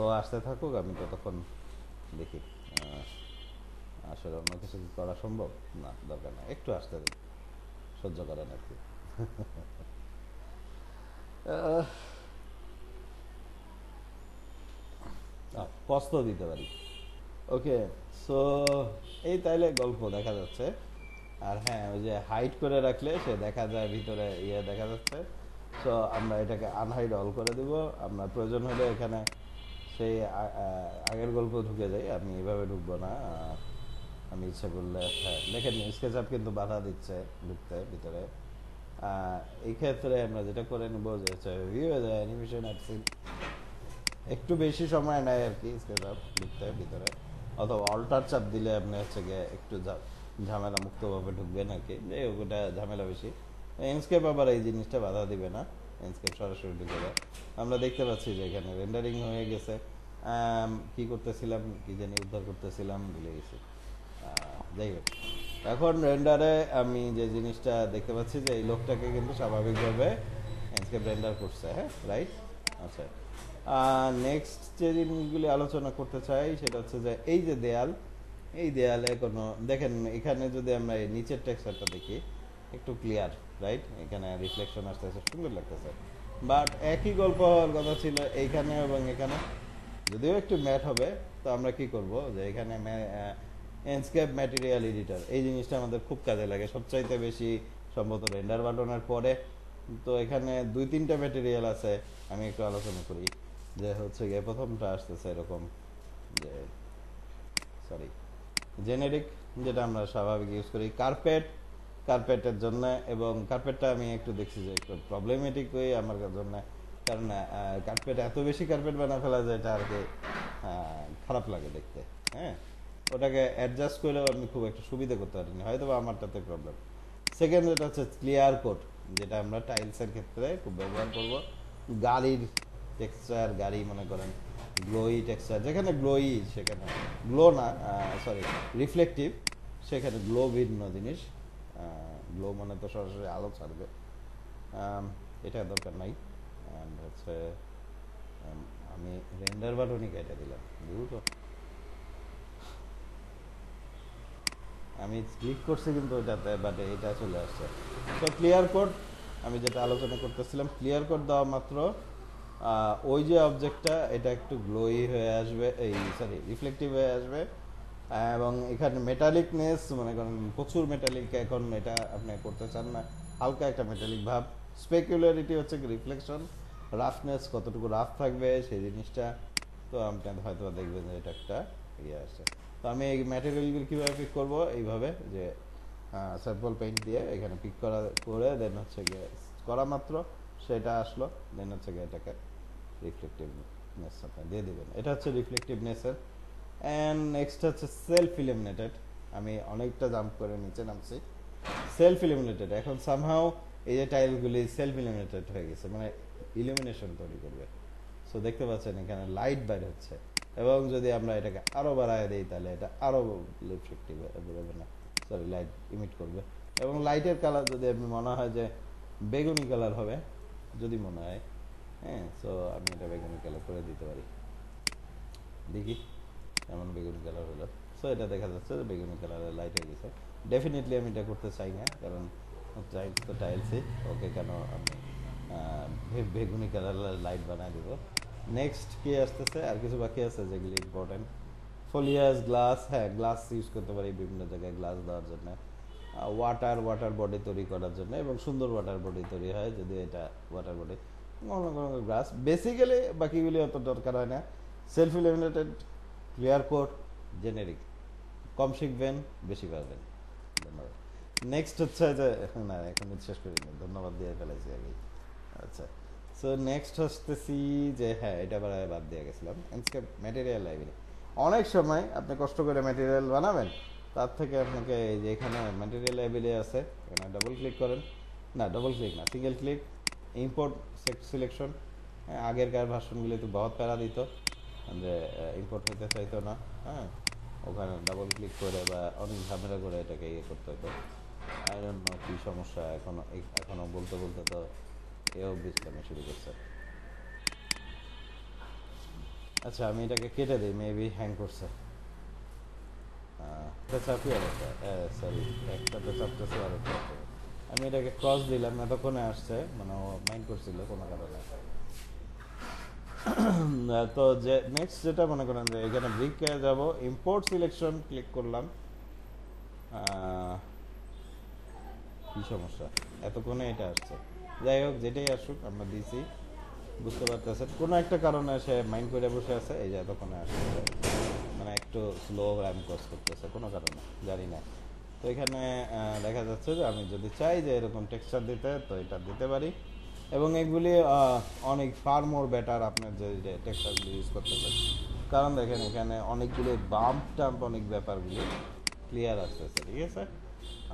Speaker 1: ও আসতে থাকুক, আমি ততক্ষণ দেখি আসলে অন্য কিছু কি করা সম্ভব না, দরকার না, একটু আসতে দিন, সহ্য করেন আর কি। কষ্ট দিতে পারি, ওকে। সো এই তাইলে গল্প দেখা যাচ্ছে। আর হ্যাঁ, ওই যে হাইড করে রাখলে সে দেখা যায় ভিতরে ইয়ে দেখা যাচ্ছে। সো আমরা এটাকে আনহাইড অল করে দিব। আমরা প্রয়োজন হলে এখানে সেই আগের গল্প ঢুকে যাই, আমি এভাবে ঢুকবো না। আমি ইচ্ছা করলে হ্যাঁ, দেখেন স্কেচআপ কিন্তু বাধা দিচ্ছে ঢুকতে ভিতরে। এই ক্ষেত্রে আমরা যেটা করে নেবো যে হচ্ছে ভিউ অ্যানিমেশন অ্যাপসিন, একটু বেশি সময় নেয় আর কি স্কেচআপ ঢুকতে ভিতরে, অথবা অল্টার চাপ দিলে আপনি হচ্ছে গিয়ে একটু ঝামেলা মুক্তভাবে ঢুকবেন আর কি, যাই হোক ওটা ঝামেলা বেশি। এনস্কেপ আবার এই জিনিসটা বাধা দিবে না, এনস্কেপ সরাসরি ঢুকে যায়। আমরা দেখতে পাচ্ছি যে এখানে রেন্ডারিং হয়ে গেছে, কি করতেছিলাম, কি জানি উদ্ধার করতেছিলাম, ভুলে গেছি। যাই হোক, এখন রেন্ডারে আমি যে জিনিসটা দেখতে পাচ্ছি যে এই লোকটাকে কিন্তু স্বাভাবিকভাবে এনস্কেপ রেন্ডার করছে, হ্যাঁ রাইট। আচ্ছা, নেক্সট যে জিনিসগুলি আলোচনা করতে চাই সেটা হচ্ছে যে এই যে দেয়াল, এই দেয়ালে কোনো দেখেন এখানে যদি আমরা এই নিচের টেক্সচারটা দেখি একটু ক্লিয়ার, রাইট, এখানে রিফ্লেকশন আসতেছে, সুন্দর লাগতেছে। বাট একই গল্প হওয়ার কথা ছিল এইখানে এবং এখানে, যদিও একটু ম্যাট হবে। তো আমরা কি করব যে এখানে এন্ডস্কেপ ম্যাটেরিয়াল এডিটর, এই জিনিসটা আমাদের খুব কাজে লাগে সবচাইতে বেশি, সম্ভবত রেন্ডার বাটনের পরে। তো এখানে 2-3টা ম্যাটেরিয়াল আছে, আমি একটু আলোচনা করি। যে হচ্ছে গিয়ে প্রথমটা আসতেছে এরকম যে, সরি, জেনেরিক, যেটা আমরা স্বাভাবিক ইউজ করি কার্পেট, কার্পেটের জন্য। এবং কার্পেটটা আমি একটু দেখছি যে একটু প্রবলেমেটিক হয়ে আমার জন্য, কারণ কার্পেট এত বেশি কার্পেট বানা ফেলা যায় এটা আর কি খারাপ লাগে দেখতে, হ্যাঁ। ওটাকে অ্যাডজাস্ট করেও আমি খুব একটা সুবিধা করতে পারিনি, হয়তো বা আমারটাতে প্রবলেম। সেকেন্ড যেটা হচ্ছে ক্লিয়ার কোট, যেটা আমরা টাইলসের ক্ষেত্রে খুব ব্যবহার করব। গাড়ির টেক্সচার, গাড়ি মনে করেন গ্লোই টেক্সচার, যেখানে গ্লোই সেখানে গ্লো না, সরি রিফ্লেকটিভ, সেখানে গ্লো ভিন্ন জিনিস। গ্লো মানে তো সরাসরি আলো ছাড়বে, এটা দরকার নাই। অ্যান্ড হচ্ছে আমি রেন্ডার বাটনই কেটে দিলাম, বুঝতো আমি ক্লিক করছি কিন্তু ওটাতে, বাট এটা চলে আসছে। তো ক্লিয়ার কোড, আমি যেটা আলোচনা করতেছিলাম, ক্লিয়ার কোড দেওয়া মাত্র ওই যে অবজেক্টটা এটা একটু গ্লোই হয়ে আসবে, এই সরি রিফ্লেকটিভ হয়ে আসবে। এবং এখানে মেটালিকনেস, মনে করেন প্রচুর মেটালিক এখন এটা আপনি করতে চান না, হালকা একটা মেটালিক ভাব। স্পেকুলারিটি হচ্ছে রিফ্লেকশন, রাফনেস কতটুকু রাফ থাকবে সেই জিনিসটা। তো আপনি হয়তো দেখবেন যে এটা একটা ইয়ে আসে। তো আমি এই ম্যাটেরিয়ালগুলো কীভাবে পিক করবো, এইভাবে যে স্যাম্পল পেইন্ট দিয়ে এখানে পিক করে দেন হচ্ছে গিয়ে করা মাত্র সেটা আসলো, দেন হচ্ছে গিয়ে এটাকে রিফ্লেকটিভনেস আপনি দিয়ে দেবেন, এটা হচ্ছে রিফ্লেকটিভনেসের। অ্যান্ড নেক্সট হচ্ছে সেলফ ইলিমিনেটেড, আমি অনেকটা জাম্প করে নিচে নামছি। সেলফ ইলিমিনেটেড এখন সামহাও এই যে টাইলগুলি সেলফ ইলিমিনেটেড হয়ে গেছে, মানে ইলিমিনেশন তৈরি করবে। সো দেখতে পাচ্ছেন এখানে লাইট বাইর হচ্ছে, এবং যদি আমরা এটাকে আরও বাড়ায় দিই তাহলে এটা আরও রিফ্লেক্টিভ বেরোবে না, সরি লাইট ইমিট করবে। এবং লাইটের কালার যদি আপনি মনে হয় যে বেগুনি কালার হবে, যদি মনে হয়, হ্যাঁ, সো আমি এটা বেগুনি কালার করে দিতে পারি, দেখি এমন বেগুনি কালার হলো। সো এটা দেখা যাচ্ছে যে বেগুনি কালারের লাইট হয়ে গেছে। ডেফিনেটলি আমি এটা করতে চাই না, কারণ টাইলস তো টাইলসই, ওকে কেন আমি বেগুনি কালারের লাইট বানায় দেবো। নেক্সট কি আসতেছে, আর কিছু বাকি আছে যেগুলি ইম্পর্টেন্ট। ফোলিয়াস, গ্লাস, হ্যাঁ গ্লাস ইউজ করতে পারি বিভিন্ন জায়গায় গ্লাস দেওয়ার জন্য। ওয়াটার বডি তৈরি করার জন্য, এবং সুন্দর ওয়াটার বডি তৈরি হয় যদি এটা ওয়াটার বডি গ্লাস। বেসিক্যালি বাকিগুলি অত দরকার হয় না। Self eliminated, clear code, generic, কম শিখবেন বেশি পারবেন। ধন্যবাদ। নেক্সট হচ্ছে যে, না এখন শেষ করিনি, ধন্যবাদ দিয়ে ফেলেছি আগে। আচ্ছা, সো নেক্সট হচ্তেছি যে, হ্যাঁ এটা বাদ দিয়ে গেছিলাম, এন্ডস্কেপ ম্যাটেরিয়াল লাইব্রেরি। অনেক সময় আপনি কষ্ট করে ম্যাটেরিয়াল বানাবেন, তার থেকে আপনাকে এই যে এখানে ম্যাটেরিয়াল লাইব্রেরি আছে, এখানে ডাবল ক্লিক করেন, না ডাবল ক্লিক না, সিঙ্গেল ক্লিক, ইম্পোর্ট সিলেকশন। আগেরকার ভার্সনগুলি তো বহুত প্যারা দিত, যে ইম্পোর্ট হইতে চাইতো না, হ্যাঁ, ওখানে ডাবল ক্লিক করে বা অনেক ঝামেলা করে এটাকে ইয়ে করতে হতো। আই ডোন্ট নো কী সমস্যা, এখনও বলতে বলতে তো এও বিশ্রামে শুরু করছে। আচ্ছা, আমি এটাকে কেটে দিই, মেবি হ্যাং করছে। চাপি আর একটা, সরি একটাতে চাপতেছে আর একটা, আমি এটাকে ক্রস দিলাম, এতক্ষণে আসছে, মানে ও মাইন্ড করছিল কোনো কারণে। তো যে নেক্সট যেটা মনে করেন যে এখানে ব্রিকে যাব, ইম্পোর্ট সিলেকশন ক্লিক করলাম। কি সমস্যা, এতক্ষণে এটা আসছে, যাই হোক যেটাই আসুক আমরা দিছি, বুঝতে পারতেছেন কোনো একটা কারণে সে মাইন্ড করে বসে আছে, এই যে এতক্ষণে আসছে, মানে একটু স্লো র্যাম ক্রস করতেছে কোনো কারণে জানি না। তো এখানে দেখা যাচ্ছে যে আমি যদি চাই যে এরকম টেক্সচার দিতে, তো এটা দিতে পারি। এবং এগুলি অনেক ফার মোর বেটার আপনার যে টেক্সচারগুলি ইউজ করতেছেন, কারণ দেখেন এখানে অনেকগুলো বাম্প টাম্প অনেক ব্যাপারগুলি ক্লিয়ার আসতেছে, ঠিক আছে।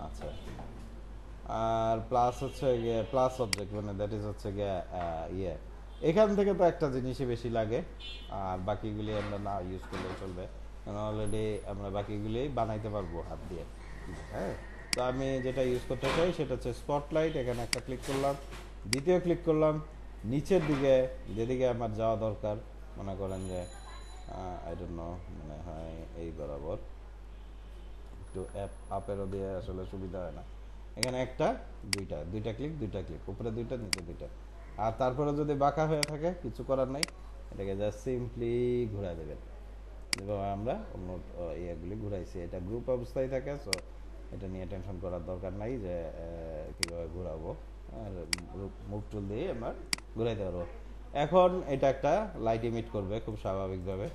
Speaker 1: আচ্ছা, আর প্লাস হচ্ছে গিয়ে প্লাস অবজেক্ট, মানে দ্যাট ইজ হচ্ছে গিয়ে ইয়ে এখান থেকে তো একটা জিনিসই বেশি লাগে, আর বাকিগুলি আমরা না ইউজ করলেও চলবে, কারণ অলরেডি আমরা বাকিগুলি বানাইতে পারবো হাত দিয়ে। হ্যাঁ, তো আমি যেটা ইউজ করতে চাই সেটা হচ্ছে স্পটলাইট। এখানে একটা ক্লিক করলাম, দ্বিতীয় ক্লিক করলাম, নিচের দিকে যেদিকে আমার যাওয়া দরকার, মনে করেন যে আই ডোন্ট নো, মনে হয় এই বরাবর, একটু আপেরও দিয়ে আসলে সুবিধা হয় না। এখানে একটা দুইটা ক্লিক, উপরে দুইটা নিচে দুইটা। আর তারপরে যদি বাঁকা হয়ে থাকে কিছু করার নাই, এটাকে জাস্ট সিম্পলি ঘুরাই দেবেন, যেভাবে আমরা অন্য ইয়েগুলি ঘুরাইছি। এটা গ্রুপ অবস্থায় থাকে, সো এটা নিয়ে টেনশন করার দরকার নাই যে কীভাবে ঘুরাবো। আর মুভ টুল দিয়ে আমরা ঘুরাইতে পারবো। এখন এটা একটা লাইট ইমিট করবে খুব স্বাভাবিকভাবে,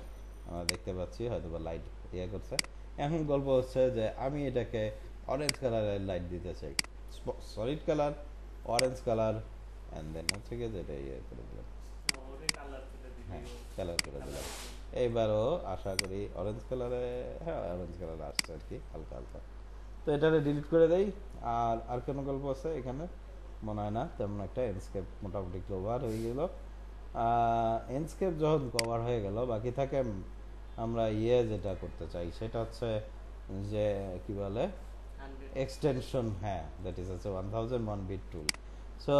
Speaker 1: আমরা দেখতে পাচ্ছি হয়তো বা লাইট ইয়ে করছে। এখন গল্প হচ্ছে যে আমি এটাকে অরেঞ্জ কালারের লাইট দিতে চাই, solid colour, orange colour, and then হচ্ছে গিয়ে যেটা ইয়ে করে দিলাম,
Speaker 2: ওরে কালার করে দিবি।
Speaker 1: হ্যাঁ কালার করে দিলাম। এইবারও আশা করি অরেঞ্জ কালারে, হ্যাঁ অরেঞ্জ কালার আসছে আর কি, হালকা হালকা। তো এটারে ডিলিট করে দেই। আর কোনো গল্প আছে এখানে মনে হয় না তেমন একটা। এন্ডস্কেপ মোটামুটি কভার হয়ে গেল। এন্ডস্কেপ যখন কভার হয়ে গেল, বাকি থাকে আমরা যেটা করতে চাই সেটা হচ্ছে যে কি বলে
Speaker 2: 100
Speaker 1: এক্সটেনশন। হ্যাঁ, দ্যাট ইজ হচ্ছে 1001 বিট টুল। সো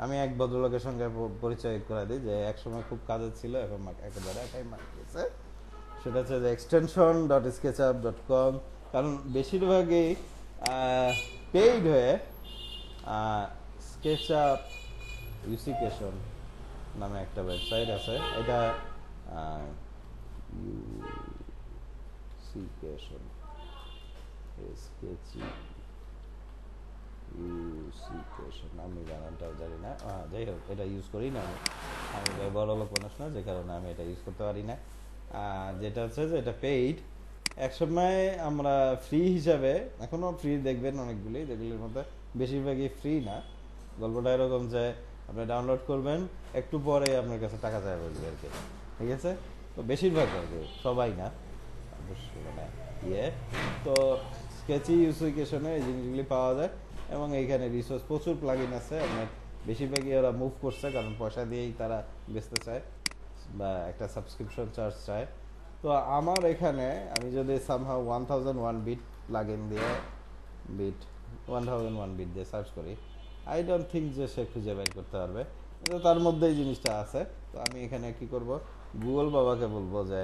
Speaker 1: আমি এক ভদ্রলোকের সঙ্গে পরিচয় করে দিই যে একসময় খুব কাজের ছিল, এখন একেবারে একাই মারা গেছে। সেটা হচ্ছে যে extension.sketchup.com, কারণ বেশিরভাগই পেইড হয়ে স্কেচআপ ইউসিকেশন নামে একটা ওয়েবসাইট আছে। এটা ইউসিকেশন স্কেচি ইউসিকেশন, আমি বানানটাও জানি না, যাই হোক এটা ইউজ করি না আমি বড় লোক মানুষ না, যে কারণে আমি এটা ইউজ করতে পারি না। যেটা হচ্ছে যে এটা পেইড। একসময় আমরা ফ্রি হিসাবে, এখনও ফ্রি দেখবেন অনেকগুলি, যেগুলির মধ্যে বেশিরভাগই ফ্রি না। গল্পটা এরকম যে আপনি ডাউনলোড করবেন, একটু পরে আপনার কাছে টাকা চাই বলবে আর কি, ঠিক আছে? তো বেশিরভাগ আর কি, সবাই না অবশ্যই, মানে তো স্কেচি ইউসিকেশনে এই জিনিসগুলি পাওয়া যায়, এবং এইখানে রিসোর্স প্রচুর প্লাগইন আছে। আপনার বেশিরভাগই ওরা মুভ করছে, কারণ পয়সা দিয়েই তারা বেচতে চায় বা একটা সাবস্ক্রিপশন চার্জ চায়। তো আমার এখানে আমি যদি সামহাও 1001 বিট প্লাগইন দিয়ে বিট 1001 বিট দিয়ে সার্চ করি, আই ডোন্ট থিঙ্ক যে সে খুঁজে বের করতে পারবে, কিন্তু তার মধ্যেই জিনিসটা আছে। তো আমি এখানে কি করব, গুগল বাবাকে বলবো যে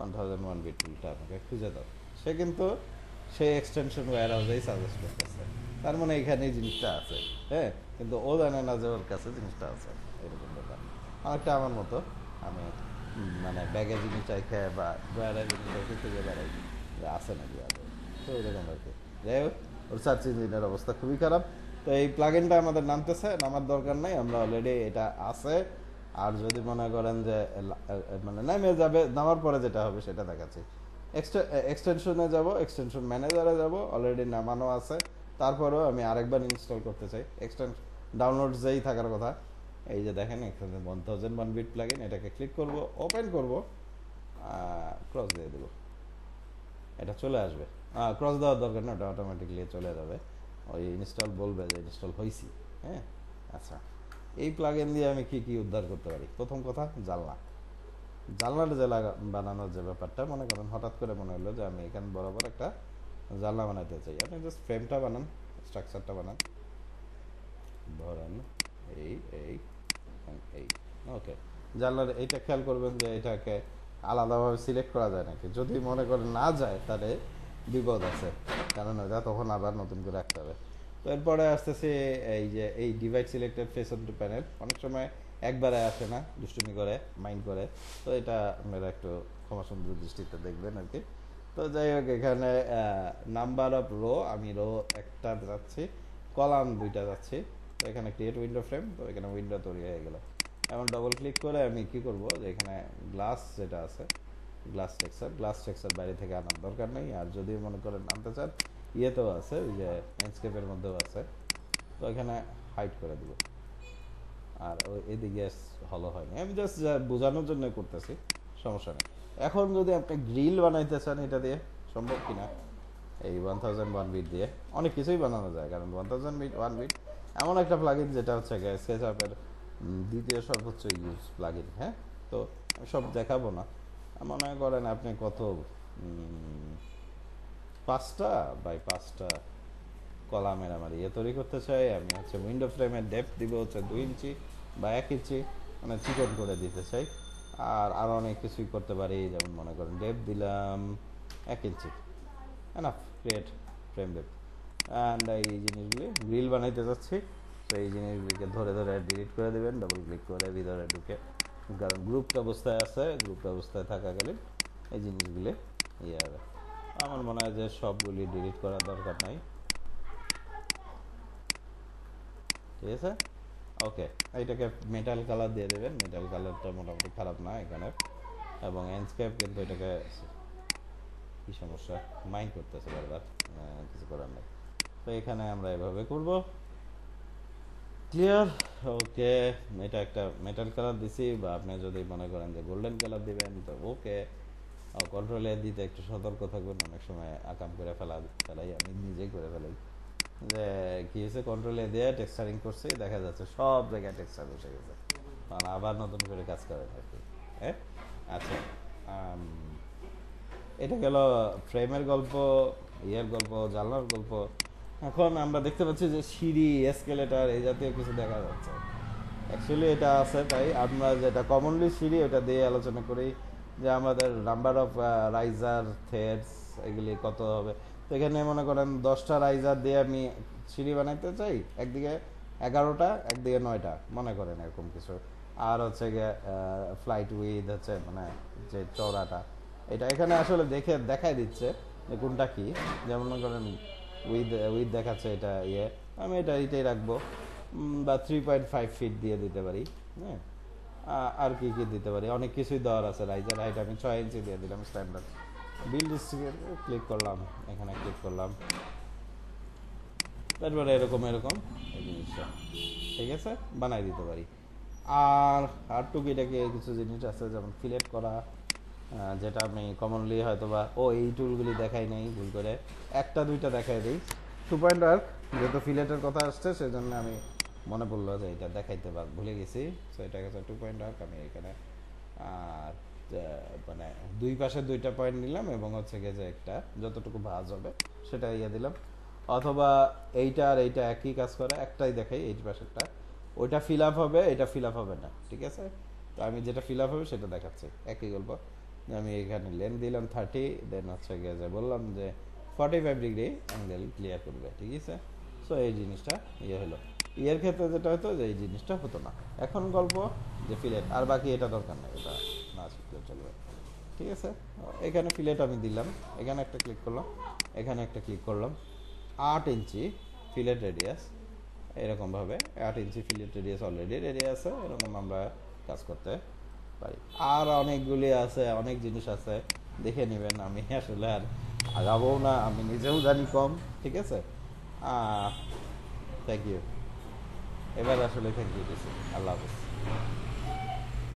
Speaker 1: 1001 বিট টুলটা আমাকে খুঁজে দাও। সে কিন্তু সেই এক্সটেনশন ওয়্যার হাউসেই সাজেস্ট করতেছে, তার মানে এখানে জিনিসটা আছে। হ্যাঁ, কিন্তু ও জানে না যে ওর কাছে জিনিসটা আছে, এরকম ব্যাপার। অনেকটা আমার মতো, আমি মানে ব্যাগে জিনিস চাইখে বা ড্রয়ারের জিনিস চাইখে খুঁজে বেড়াই যে আছে নাকি আদৌ, তো এরকম আর কি। যাই হোক, ওর সার্চ ইঞ্জিনের অবস্থা খুবই খারাপ। তো এই প্লাগইনটা আমাদের নামার দরকার নাই, আমরা অলরেডি এটা আছে। আর যদি মনে করেন যে মানে নেমে যাবে, নামার পরে যেটা হবে সেটা দেখাচ্ছি। এক্সটেনশনে যাব, এক্সটেনশন ম্যানেজারে যাব, অলরেডি নামানো আছে। তারপরেও আমি আরেকবার ইনস্টল করতে চাই, এক্সটেনশন ডাউনলোড যেই থাকার কথা। এই যে দেখেন এখানে 1001 বিট প্লাগইন, এটাকে ক্লিক করব, ওপেন করব, ক্রস দিয়ে দেবো, এটা চলে আসবে। ক্রস দেওয়ার দরকার না, ওটা অটোমেটিকলি চলে যাবে। ওই ইনস্টল বলবে যে ইনস্টল হয়েছি। হ্যাঁ, আচ্ছা, এই প্লাগইন দিয়ে আমি কি কি উদ্ধার করতে পারি? প্রথম কথা, জানলাটা যে বানানোর যে ব্যাপারটা, মনে করেন হঠাৎ করে মনে হলো যে আমি এখানে বরাবর একটা জানলা বানাতে চাই। আপনি জাস্ট ফ্রেমটা বানান, স্ট্রাকচারটা বানান, ধরেন এই এই এই ওকে। জানলার এইটা খেয়াল করবেন যে এটাকে আলাদাভাবে সিলেক্ট করা যায় নাকি। যদি মনে করেন না যায়, তাহলে বিপদ আছে, কারণ ওটা তখন আবার নতুন করে রাখতে হবে। তো এরপরে আসতেছে এই যে এই divide selected face on to panel, অনেক সময় একবারে আসে না, দুষ্টুমি করে, মাইন্ড করে। তো এটা আপনারা একটু ক্ষমাসুন্দর দৃষ্টিতে দেখবেন আর কি। তো যাই হোক, এখানে নাম্বার অফ রো, আমি রো একটা যাচ্ছি, কলাম দুইটা যাচ্ছি। তো এখানে ক্রিয়েট উইন্ডো ফ্রেম, তো এখানে উইন্ডো তৈরি হয়ে গেল। এখন ডবল ক্লিক করে আমি কি করব, যে এখানে গ্লাস যেটা আছে, গ্লাস টেক্সচার বাইরে থেকে আনার দরকার নেই। আর যদি মনে করেন আনতে চান, ইয়েতেও আছে, ওই যে ল্যান্ডস্কেপের মধ্যেও আছে, তো এখানে হাইড করে দিব। আর ওই এদিকে হলো হয়নি, আমি জাস্ট বোঝানোর জন্য করতেছি, সমস্যা নেই। এখন যদি আপনি গ্রিল বানাইতে চান, এটা দিয়ে সম্ভব কিনা, এই 1001 বিট দিয়ে অনেক কিছুই বানানো যায়, কারণ 1001 বিট এমন একটা প্লাগইন যেটা হচ্ছে স্কেচআপের দ্বিতীয় সর্বোচ্চ ইউজ প্লাগইন। হ্যাঁ, তো সব দেখাবো না। মনে করেন আপনি কত 5টা বাই 5টা কলামের আমার তৈরি করতে চাই। আমি হচ্ছে উইন্ডো ফ্রেমের ডেপথ দিব হচ্ছে 2 ইঞ্চি বা 1 ইঞ্চি, মানে চিকন করে দিতে চাই। আর আরও অনেক কিছুই করতে পারি, যেমন মনে করেন ডেপথ দিলাম 1 ইঞ্চি, enough create frame depth. And এই জিনিসগুলি গ্রিল বানাইতে যাচ্ছি, তো এই জিনিসগুলিকে ধরে ধরে ডিলিট করে দেবেন ডবল ক্লিক করে ভিতরে ঢুকে, কারণ গ্রুপড অবস্থায় আছে, গ্রুপড অবস্থায় থাকাকালীন এই জিনিসগুলি হবে। আমার মনে হয় যে সবগুলি ডিলিট করার দরকার নাই। ঠিক আছে, ওকে। এইটাকে মেটাল কালার দিয়ে দেবেন, মেটাল কালারটা মোটামুটি খারাপ না এখানে। এবং ল্যান্ডস্কেপ কিন্তু এটাকে কি সমস্যা মাইন্ড করতেছে বারবার, কিছু করার নেই। তো এখানে আমরা এভাবে করব। ক্লিয়ার, ওকে। এটা একটা মেটাল কালার দিছি, বা আপনি যদি মনে করেন যে গোল্ডেন কালার দিবেন তো ওকে। কন্ট্রোলে দিতে একটু সতর্ক থাকবেন, অনেক সময় আকাম করে ফেলাই, আমি নিজেই করে ফেলাই। যে কি হয়েছে, কন্ট্রোলে দিয়ে টেক্সচারিং করছি, দেখা যাচ্ছে সব জায়গায় টেক্সচার বসে গেছে, মানে আবার নতুন করে কাজ করেন আর কি। হ্যাঁ, আচ্ছা, এটা গেল ফ্রেমের গল্প, গল্প, জানলার গল্প। এখন আমরা দেখতে পাচ্ছি যে সিঁড়ি, এসকেলেটার এই জাতীয় কিছু দেখা যাচ্ছে। অ্যাকচুয়ালি এটা আছে, তাই আমরা যেটা কমনলি সিঁড়ি ওটা দিয়ে আলোচনা করি, যে আমাদের নাম্বার অফ রাইজার থ্রেডস এগুলি কত হবে। তো এখানে মনে করেন 10টা রাইজার দিয়ে আমি সিঁড়ি বানাইতে চাই, একদিকে 11টা, একদিকে 9টা, মনে করেন এরকম কিছু। আর হচ্ছে গিয়ে ফ্লাইট উইথ হচ্ছে মানে যে চওড়াটা, এটা এখানে আসলে দেখাই দিচ্ছে যে কোনটা কি। যেমন মনে করেন উইথ দেখাচ্ছে এটা আমি এটাই রাখবো, বা 3.5 ফিট দিয়ে দিতে পারি। হ্যাঁ, আর কি কি দিতে পারি, অনেক কিছুই দেওয়ার আছে। রাইজার হাইট আমি 6 ইঞ্চি দিয়ে দিলাম স্ট্যান্ডার্ড। বিল্ড ক্লিক করলাম, এখানে ক্লিক করলাম, তারপরে এরকম এই জিনিসটা ঠিক আছে বানাই দিতে পারি। আর টুকিটাকি কিছু জিনিস আছে, যেমন ফিলেট করা, যেটা আমি কমনলি হয়তো বা এই টুলগুলি দেখাই নেই, ভুল করে 1টা 2টা দেখাই দিই। 2.1 যেহেতু ফিলেটের কথা আসছে, সেজন্য আমি মনে পড়লো যে এটা দেখাইতে ভুলে গেছি। তো এটা হচ্ছে 2.1, আমি এখানে আর মানে দুই পাশে 2টা পয়েন্ট নিলাম, এবং হচ্ছে গিয়ে যে একটা যতটুকু ভাঁজ হবে সেটা দিলাম। অথবা এইটা আর এইটা একই কাজ করে, একটাই দেখাই, এই পাশেরটা ওইটা ফিল আপ হবে, এটা ফিল আপ হবে না। ঠিক আছে, তো আমি যেটা ফিল আপ হবে সেটা দেখাচ্ছি। একই গল্প, আমি এখানে লেন্থ দিলাম 30, দেন হচ্ছে গিয়ে যে বললাম যে 45 ডিগ্রি অ্যাঙ্গেল ক্লিয়ার করবে। ঠিক আছে, সো এই জিনিসটা হলো। ক্ষেত্রে যেটা হতো যে এই জিনিসটা হতো না। এখন গল্প যে ফিলেট, আর বাকি এটা দরকার নেই, এটা না শিখলেও চলবে। ঠিক আছে, এখানে ফিলেট আমি দিলাম, এখানে একটা ক্লিক করলাম, এখানে একটা ক্লিক করলাম। 8 ইঞ্চি ফিলেট রেডিয়াস, এরকমভাবে 8 ইঞ্চি ফিলেট রেডিয়াস অলরেডি রেডি আছে, এরকম আমরা কাজ করতে পারি। আর অনেকগুলি আছে, অনেক জিনিস আছে, দেখে নেবেন। আমি আসলে আর আগাবো না, আমি নিজেও জানি কম। ঠিক আছে, থ্যাংক ইউ। এবার আসলে থ্যাংক ইউ দিচ্ছি। আল্লাহ হাফিজ।